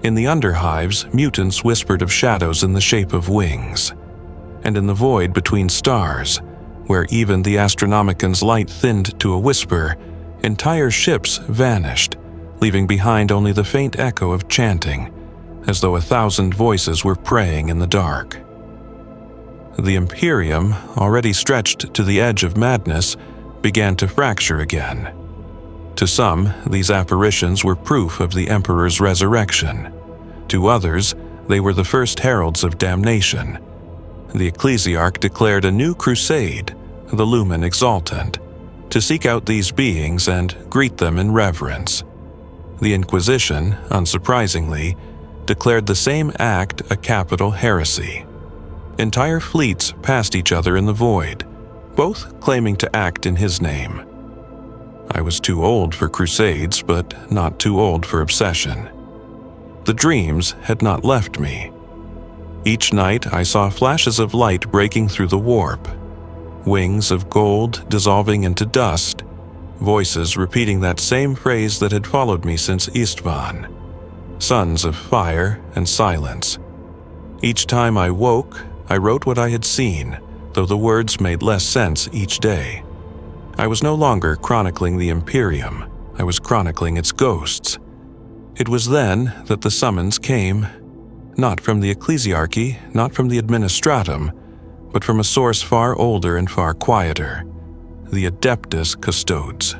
In the underhives, mutants whispered of shadows in the shape of wings. And in the void between stars, where even the Astronomicon's light thinned to a whisper, entire ships vanished, leaving behind only the faint echo of chanting, as though 1,000 voices were praying in the dark. The Imperium, already stretched to the edge of madness, began to fracture again. To some, these apparitions were proof of the Emperor's resurrection. To others, they were the first heralds of damnation. The Ecclesiarch declared a new crusade, the Lumen Exultant, to seek out these beings and greet them in reverence. The Inquisition, unsurprisingly, declared the same act a capital heresy. Entire fleets passed each other in the void, both claiming to act in his name. I was too old for crusades, but not too old for obsession. The dreams had not left me. Each night I saw flashes of light breaking through the warp, wings of gold dissolving into dust, voices repeating that same phrase that had followed me since Istvan: sons of fire and silence. Each time I woke, I wrote what I had seen, though the words made less sense each day. I was no longer chronicling the Imperium, I was chronicling its ghosts. It was then that the summons came, not from the Ecclesiarchy, not from the Administratum, but from a source far older and far quieter, the Adeptus Custodes.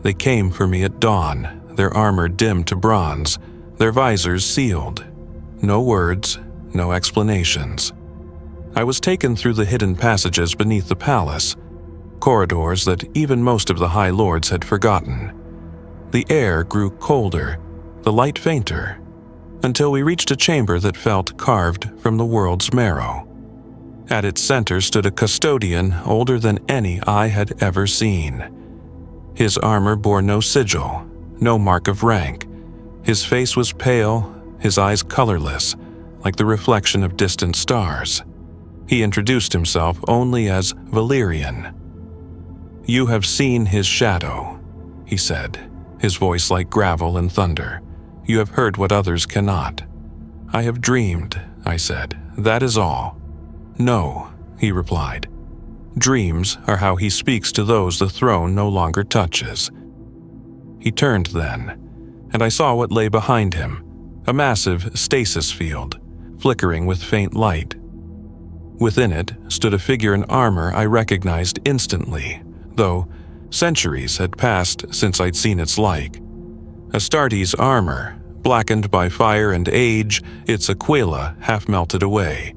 They came for me at dawn, their armor dimmed to bronze, their visors sealed. No words, no explanations. I was taken through the hidden passages beneath the palace, corridors that even most of the High Lords had forgotten. The air grew colder, the light fainter, until we reached a chamber that felt carved from the world's marrow. At its center stood a custodian older than any I had ever seen. His armor bore no sigil, no mark of rank. His face was pale, his eyes colorless, like the reflection of distant stars. He introduced himself only as Valerian. "You have seen his shadow," he said, his voice like gravel and thunder. "You have heard what others cannot." "I have dreamed," I said. "That is all." "No," he replied. "Dreams are how he speaks to those the throne no longer touches." He turned then, and I saw what lay behind him, a massive stasis field, flickering with faint light. Within it stood a figure in armor I recognized instantly, though centuries had passed since I'd seen its like. Astartes' armor, blackened by fire and age, its aquila half melted away.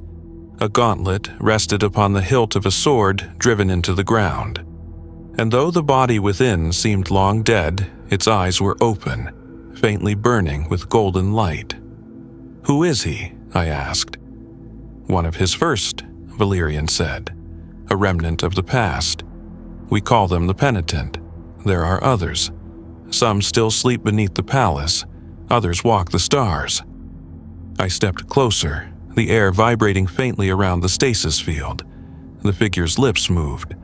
A gauntlet rested upon the hilt of a sword driven into the ground. And though the body within seemed long dead, its eyes were open, faintly burning with golden light. "Who is he?" I asked. "One of his first," Valerian said. "A remnant of the past. We call them the penitent. There are others. Some still sleep beneath the palace, others walk the stars." I stepped closer, the air vibrating faintly around the stasis field. The figure's lips moved,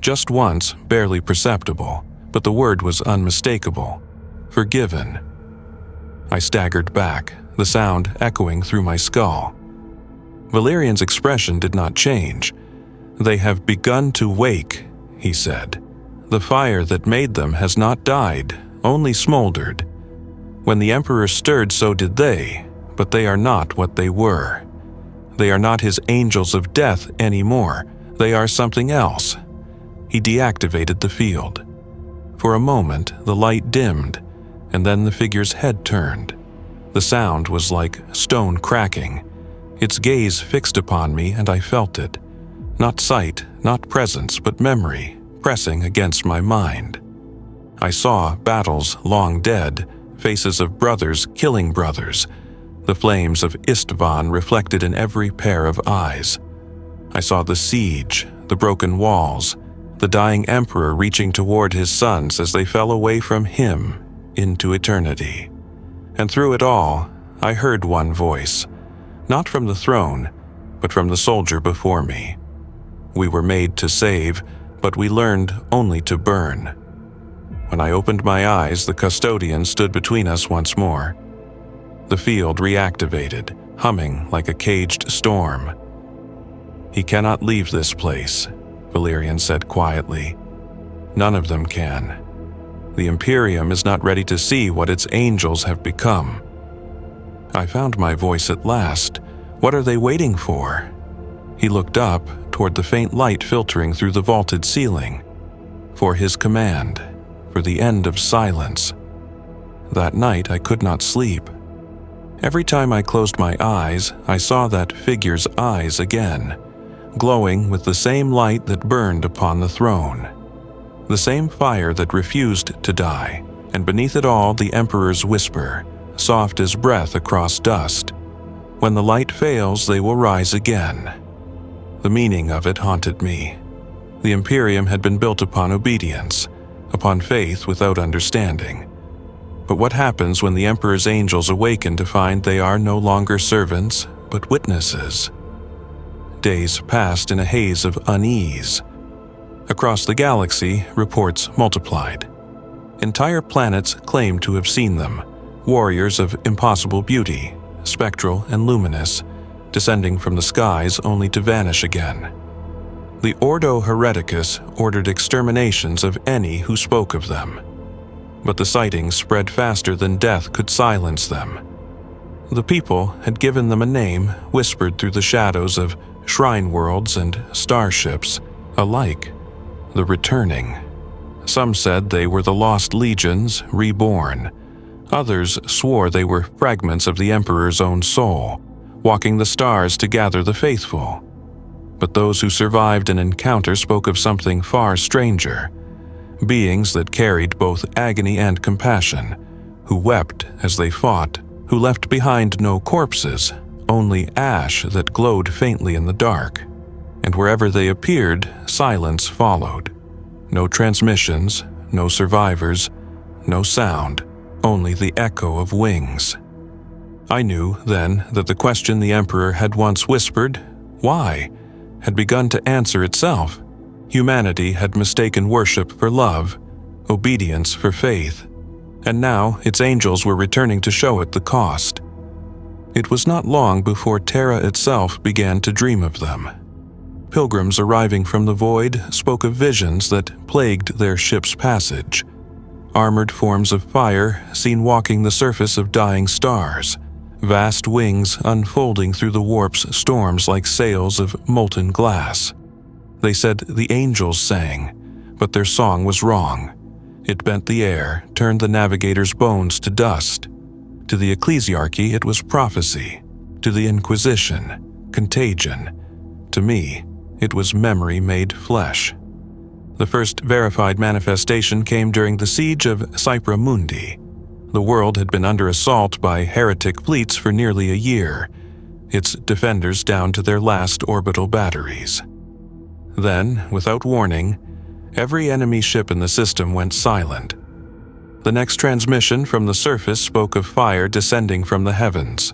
just once, barely perceptible, but the word was unmistakable: "Forgiven." I staggered back, the sound echoing through my skull. Valerian's expression did not change. "They have begun to wake," he said. "The fire that made them has not died, only smoldered. When the Emperor stirred, so did they, but they are not what they were. They are not his angels of death anymore. They are something else." He deactivated the field. For a moment, the light dimmed, and then the figure's head turned. The sound was like stone cracking. Its gaze fixed upon me, and I felt it. Not sight, not presence, but memory, pressing against my mind. I saw battles long dead, faces of brothers killing brothers, the flames of Istvan reflected in every pair of eyes. I saw the siege, the broken walls, the dying emperor reaching toward his sons as they fell away from him into eternity. And through it all, I heard one voice, not from the throne, but from the soldier before me. We were made to save, but we learned only to burn. When I opened my eyes, the custodian stood between us once more. The field reactivated, humming like a caged storm. "He cannot leave this place," Valerian said quietly. "None of them can. The Imperium is not ready to see what its angels have become." I found my voice at last. "What are they waiting for?" He looked up toward the faint light filtering through the vaulted ceiling, for his command, for the end of silence. That night I could not sleep. Every time I closed my eyes, I saw that figure's eyes again, glowing with the same light that burned upon the throne, the same fire that refused to die, and beneath it all the Emperor's whisper, soft as breath across dust. When the light fails, they will rise again. The meaning of it haunted me. The Imperium had been built upon obedience, upon faith without understanding. But what happens when the Emperor's angels awaken to find they are no longer servants, but witnesses? Days passed in a haze of unease. Across the galaxy, reports multiplied. Entire planets claimed to have seen them, warriors of impossible beauty, spectral and luminous, descending from the skies only to vanish again. The Ordo Hereticus ordered exterminations of any who spoke of them. But the sightings spread faster than death could silence them. The people had given them a name whispered through the shadows of shrine worlds and starships, alike, the Returning. Some said they were the Lost Legions reborn. Others swore they were fragments of the Emperor's own soul, walking the stars to gather the faithful. But those who survived an encounter spoke of something far stranger. Beings that carried both agony and compassion, who wept as they fought, who left behind no corpses, only ash that glowed faintly in the dark. And wherever they appeared, silence followed. No transmissions, no survivors, no sound, only the echo of wings. I knew then that the question the Emperor had once whispered, "Why?" had begun to answer itself. Humanity had mistaken worship for love, obedience for faith, and now its angels were returning to show it the cost. It was not long before Terra itself began to dream of them. Pilgrims arriving from the void spoke of visions that plagued their ship's passage. Armored forms of fire seen walking the surface of dying stars, vast wings unfolding through the warp's storms like sails of molten glass. They said the angels sang, but their song was wrong. It bent the air, turned the navigator's bones to dust. To the Ecclesiarchy it was prophecy. To the Inquisition, contagion. To me, it was memory made flesh. The first verified manifestation came during the siege of Cypra Mundi. The world had been under assault by heretic fleets for nearly a year, its defenders down to their last orbital batteries. Then, without warning, every enemy ship in the system went silent. The next transmission from the surface spoke of fire descending from the heavens,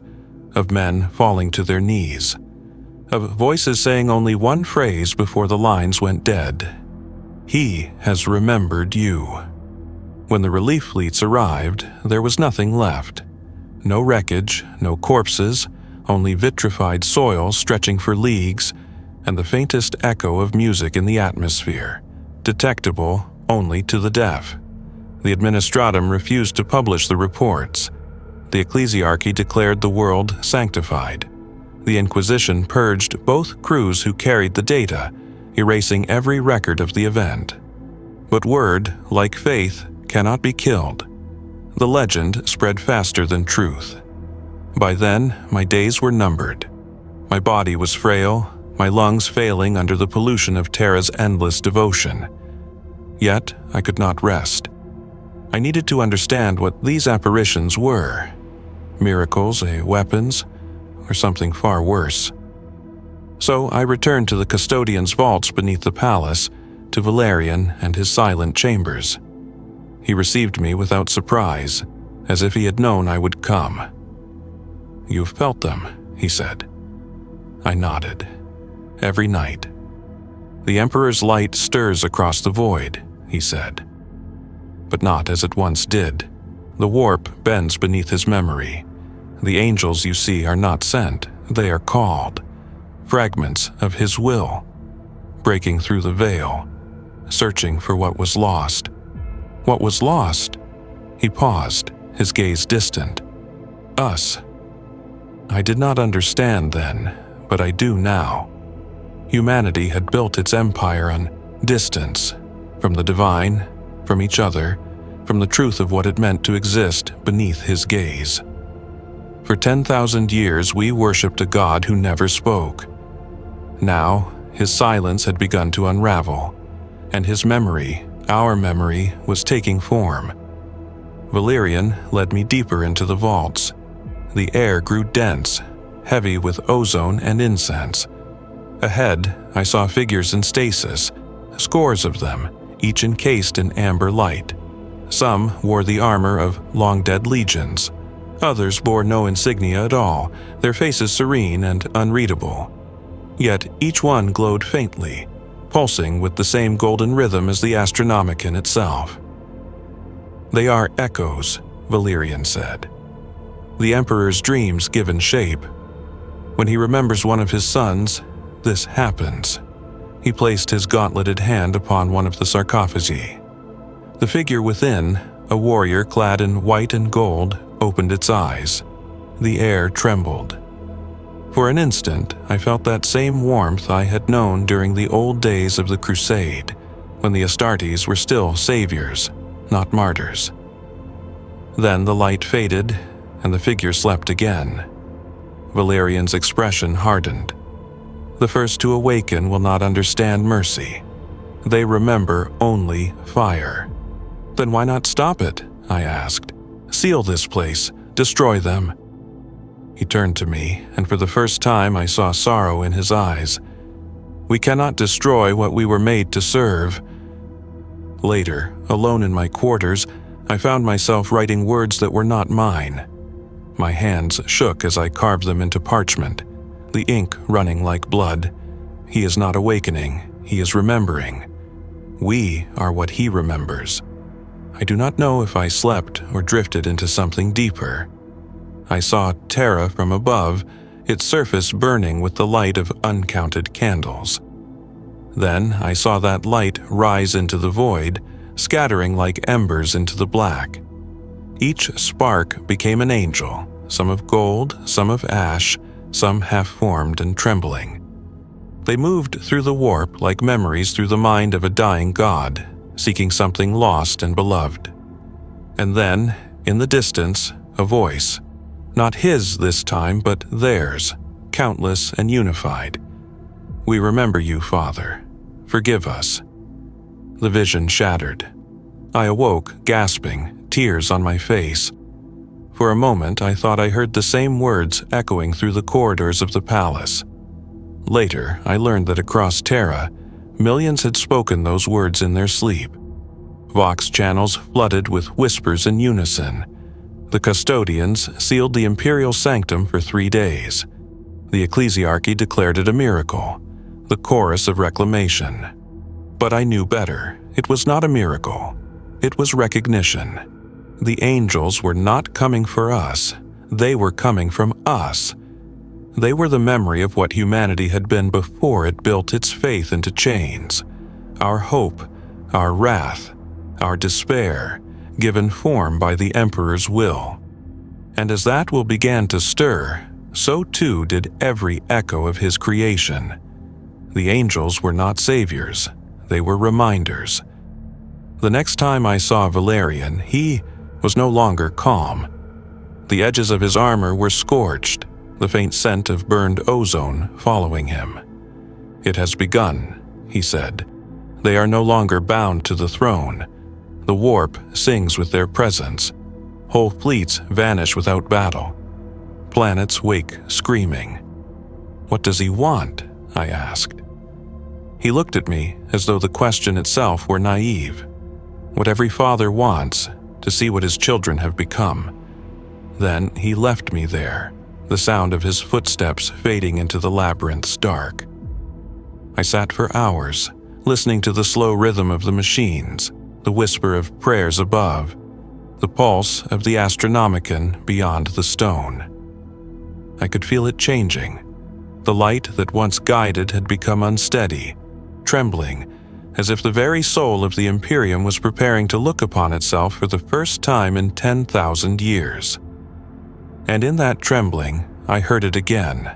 of men falling to their knees, of voices saying only one phrase before the lines went dead: "He has remembered you." When the relief fleets arrived, there was nothing left. No wreckage, no corpses, only vitrified soil stretching for leagues, and the faintest echo of music in the atmosphere, detectable only to the deaf. The Administratum refused to publish the reports. The Ecclesiarchy declared the world sanctified. The Inquisition purged both crews who carried the data, erasing every record of the event. But word, like faith, cannot be killed. The legend spread faster than truth. By then, my days were numbered. My body was frail, my lungs failing under the pollution of Terra's endless devotion. Yet, I could not rest. I needed to understand what these apparitions were. Miracles, weapons, or something far worse. So I returned to the custodian's vaults beneath the palace, to Valerian and his silent chambers. He received me without surprise, as if he had known I would come. "You've felt them," he said. I nodded. "Every night." "The Emperor's light stirs across the void," he said. "But not as it once did. The warp bends beneath his memory. The angels you see are not sent, they are called. Fragments of his will, breaking through the veil, searching for what was lost." "What was lost?" He paused, his gaze distant. "Us." I did not understand then, but I do now. Humanity had built its empire on distance, from the divine, from each other, from the truth of what it meant to exist beneath his gaze. For 10,000 years we worshipped a God who never spoke. Now, his silence had begun to unravel, and his memory, our memory, was taking form. Valerian led me deeper into the vaults. The air grew dense, heavy with ozone and incense. Ahead, I saw figures in stasis, scores of them, each encased in amber light. Some wore the armor of long-dead legions. Others bore no insignia at all, their faces serene and unreadable. Yet each one glowed faintly, pulsing with the same golden rhythm as the Astronomicon itself. "They are echoes," Valerian said. "The Emperor's dreams given shape. When he remembers one of his sons, this happens." He placed his gauntleted hand upon one of the sarcophagi. The figure within, a warrior clad in white and gold, opened its eyes. The air trembled. For an instant, I felt that same warmth I had known during the old days of the Crusade, when the Astartes were still saviors, not martyrs. Then the light faded, and the figure slept again. Valerian's expression hardened. The first to awaken will not understand mercy. They remember only fire. "Then why not stop it?" I asked. "Seal this place, destroy them." He turned to me, and for the first time I saw sorrow in his eyes. "We cannot destroy what we were made to serve." Later, alone in my quarters, I found myself writing words that were not mine. My hands shook as I carved them into parchment, the ink running like blood. He is not awakening, he is remembering. We are what he remembers. I do not know if I slept or drifted into something deeper. I saw Terra from above, its surface burning with the light of uncounted candles. Then I saw that light rise into the void, scattering like embers into the black. Each spark became an angel, some of gold, some of ash, some half-formed and trembling. They moved through the warp like memories through the mind of a dying god, seeking something lost and beloved. And then, in the distance, a voice. Not his this time, but theirs, countless and unified. "We remember you, Father. Forgive us." The vision shattered. I awoke, gasping, tears on my face. For a moment, I thought I heard the same words echoing through the corridors of the palace. Later, I learned that across Terra, millions had spoken those words in their sleep. Vox channels flooded with whispers in unison. The custodians sealed the imperial sanctum for 3 days. The Ecclesiarchy declared it a miracle, the chorus of reclamation. But I knew better. It was not a miracle. It was recognition. The angels were not coming for us. They were coming from us. They were the memory of what humanity had been before it built its faith into chains. Our hope, our wrath, our despair, given form by the Emperor's will. And as that will began to stir, so too did every echo of his creation. The angels were not saviors, they were reminders. The next time I saw Valerian, he was no longer calm. The edges of his armor were scorched, the faint scent of burned ozone following him. "It has begun," he said. "They are no longer bound to the throne. The warp sings with their presence. Whole fleets vanish without battle. Planets wake screaming." "What does he want?" I asked. He looked at me as though the question itself were naive. What every father wants, to see what his children have become. Then he left me there, the sound of his footsteps fading into the labyrinth's dark. I sat for hours, listening to the slow rhythm of the machines, the whisper of prayers above, the pulse of the Astronomicon beyond the stone. I could feel it changing. The light that once guided had become unsteady, trembling, as if the very soul of the Imperium was preparing to look upon itself for the first time in 10,000 years. And in that trembling, I heard it again.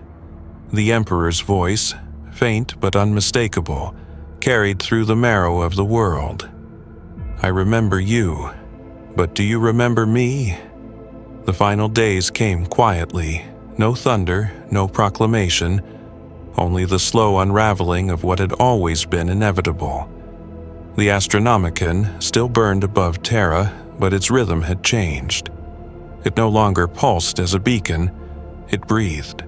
The Emperor's voice, faint but unmistakable, carried through the marrow of the world. I remember you, but do you remember me? The final days came quietly, no thunder, no proclamation, only the slow unraveling of what had always been inevitable. The Astronomicon still burned above Terra, but its rhythm had changed. It no longer pulsed as a beacon, it breathed.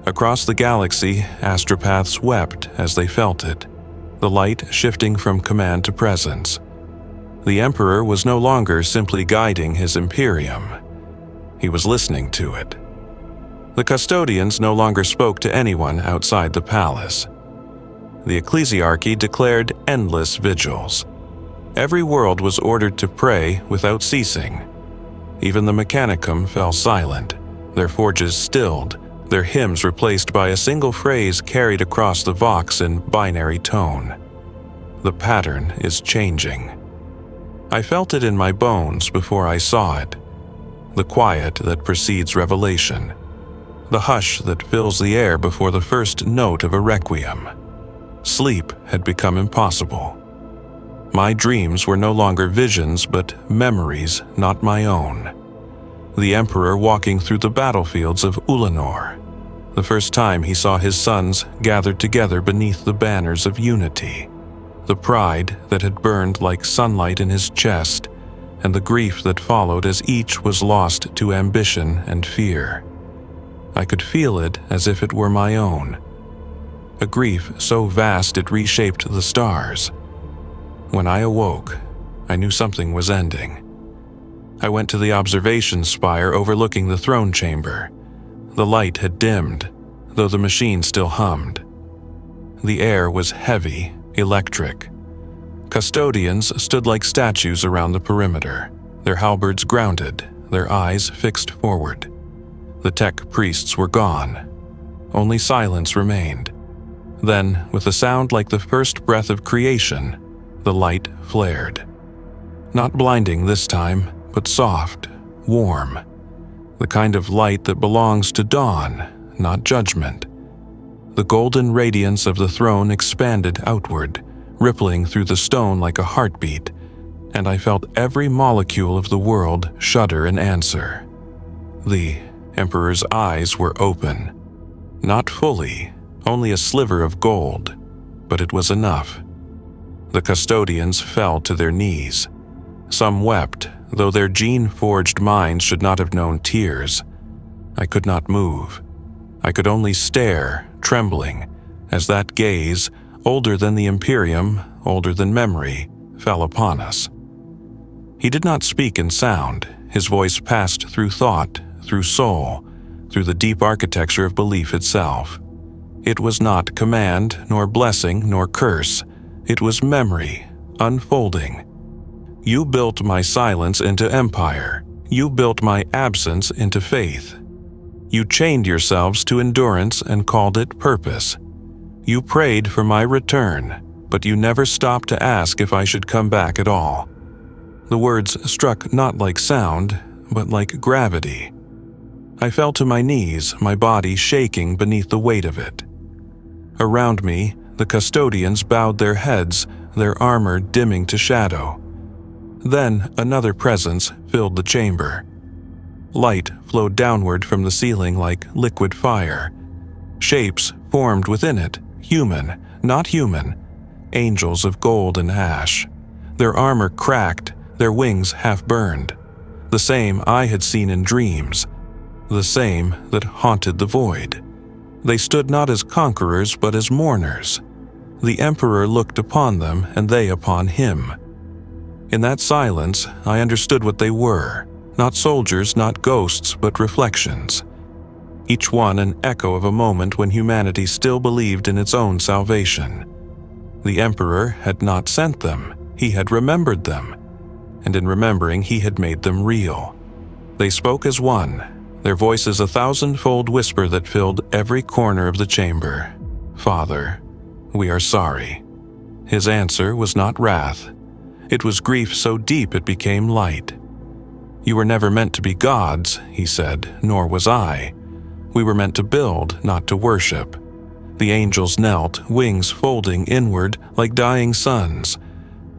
Across the galaxy, astropaths wept as they felt it, the light shifting from command to presence. The Emperor was no longer simply guiding his Imperium. He was listening to it. The custodians no longer spoke to anyone outside the palace. The Ecclesiarchy declared endless vigils. Every world was ordered to pray without ceasing. Even the Mechanicum fell silent, their forges stilled, their hymns replaced by a single phrase carried across the Vox in binary tone. The pattern is changing. I felt it in my bones before I saw it. The quiet that precedes revelation. The hush that fills the air before the first note of a requiem. Sleep had become impossible. My dreams were no longer visions, but memories not my own. The Emperor walking through the battlefields of Ulanor. The first time he saw his sons gathered together beneath the banners of unity. The pride that had burned like sunlight in his chest, and the grief that followed as each was lost to ambition and fear. I could feel it as if it were my own. A grief so vast it reshaped the stars. When I awoke, I knew something was ending. I went to the observation spire overlooking the throne chamber. The light had dimmed, though the machine still hummed. The air was heavy, electric. Custodians stood like statues around the perimeter, their halberds grounded, their eyes fixed forward. The tech priests were gone. Only silence remained. Then, with a sound like the first breath of creation, the light flared. Not blinding this time, but soft, warm. The kind of light that belongs to dawn, not judgment. The golden radiance of the throne expanded outward, rippling through the stone like a heartbeat, and I felt every molecule of the world shudder in answer. The Emperor's eyes were open. Not fully, only a sliver of gold, but it was enough. The custodians fell to their knees. Some wept, though their gene-forged minds should not have known tears. I could not move. I could only stare, trembling, as that gaze, older than the Imperium, older than memory, fell upon us. He did not speak in sound. His voice passed through thought, through soul, through the deep architecture of belief itself. It was not command, nor blessing, nor curse. It was memory, unfolding. You built my silence into empire. You built my absence into faith. You chained yourselves to endurance and called it purpose. You prayed for my return, but you never stopped to ask if I should come back at all. The words struck not like sound, but like gravity. I fell to my knees, my body shaking beneath the weight of it. Around me, the custodians bowed their heads, their armor dimming to shadow. Then another presence filled the chamber. Light flowed downward from the ceiling like liquid fire. Shapes formed within it, human, not human, angels of gold and ash. Their armor cracked, their wings half burned. The same I had seen in dreams, the same that haunted the void. They stood not as conquerors but as mourners. The Emperor looked upon them and they upon him. In that silence, I understood what they were, not soldiers, not ghosts, but reflections. Each one an echo of a moment when humanity still believed in its own salvation. The Emperor had not sent them, he had remembered them, and in remembering he had made them real. They spoke as one, their voices a thousand-fold whisper that filled every corner of the chamber. Father, we are sorry. His answer was not wrath. It was grief so deep it became light. You were never meant to be gods, he said, nor was I. We were meant to build, not to worship. The angels knelt, wings folding inward like dying suns.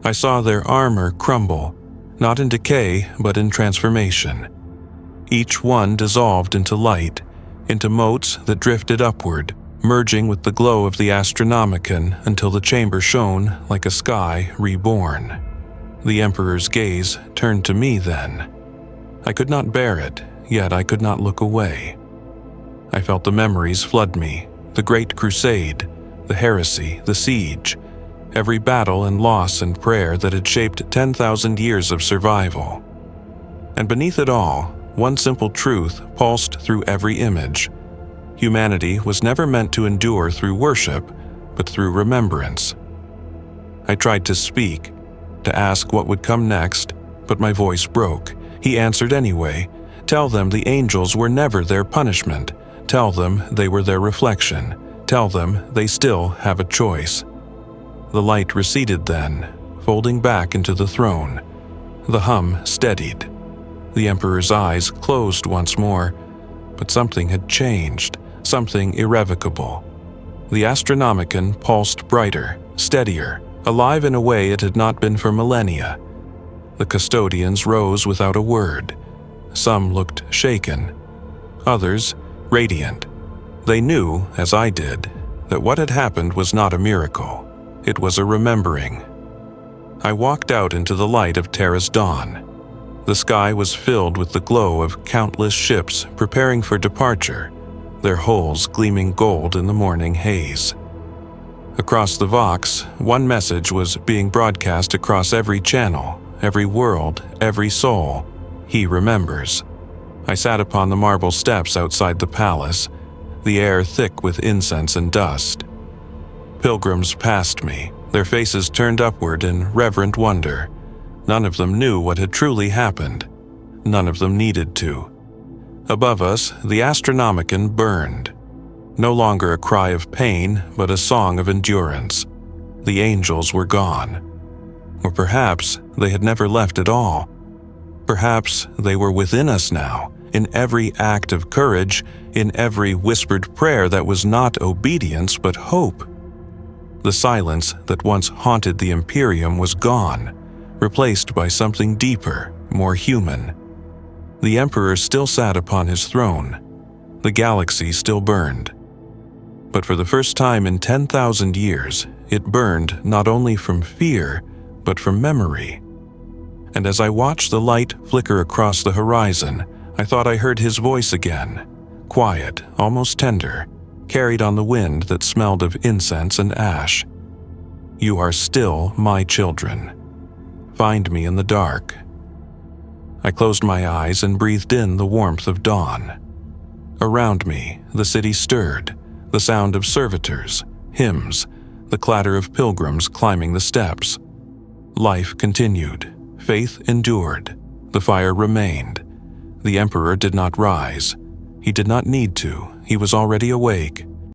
I saw their armor crumble, not in decay, but in transformation. Each one dissolved into light, into motes that drifted upward, merging with the glow of the Astronomicon until the chamber shone like a sky reborn. The Emperor's gaze turned to me then. I could not bear it, yet I could not look away. I felt the memories flood me, the Great Crusade, the heresy, the siege, every battle and loss and prayer that had shaped 10,000 years of survival. And beneath it all, one simple truth pulsed through every image. Humanity was never meant to endure through worship, but through remembrance. I tried to speak, to ask what would come next, but my voice broke. He answered anyway. Tell them the angels were never their punishment. Tell them they were their reflection. Tell them they still have a choice. The light receded then, folding back into the throne. The hum steadied. The Emperor's eyes closed once more, but something had changed, something irrevocable. The Astronomicon pulsed brighter, steadier, alive in a way it had not been for millennia. The custodians rose without a word. Some looked shaken, others radiant. They knew, as I did, that what had happened was not a miracle. It was a remembering. I walked out into the light of Terra's dawn. The sky was filled with the glow of countless ships preparing for departure, their hulls gleaming gold in the morning haze. Across the Vox, one message was being broadcast across every channel, every world, every soul. He remembers. I sat upon the marble steps outside the palace, the air thick with incense and dust. Pilgrims passed me, their faces turned upward in reverent wonder. None of them knew what had truly happened. None of them needed to. Above us, the Astronomicon burned. No longer a cry of pain, but a song of endurance. The angels were gone. Or perhaps they had never left at all. Perhaps they were within us now, in every act of courage, in every whispered prayer that was not obedience but hope. The silence that once haunted the Imperium was gone, replaced by something deeper, more human. The Emperor still sat upon his throne. The galaxy still burned. But for the first time in 10,000 years, it burned not only from fear, but from memory. And as I watched the light flicker across the horizon, I thought I heard his voice again, quiet, almost tender, carried on the wind that smelled of incense and ash. You are still my children. Find me in the dark. I closed my eyes and breathed in the warmth of dawn. Around me, the city stirred, the sound of servitors, hymns, the clatter of pilgrims climbing the steps. Life continued. Faith endured. The fire remained. The Emperor did not rise. He did not need to. He was already awake,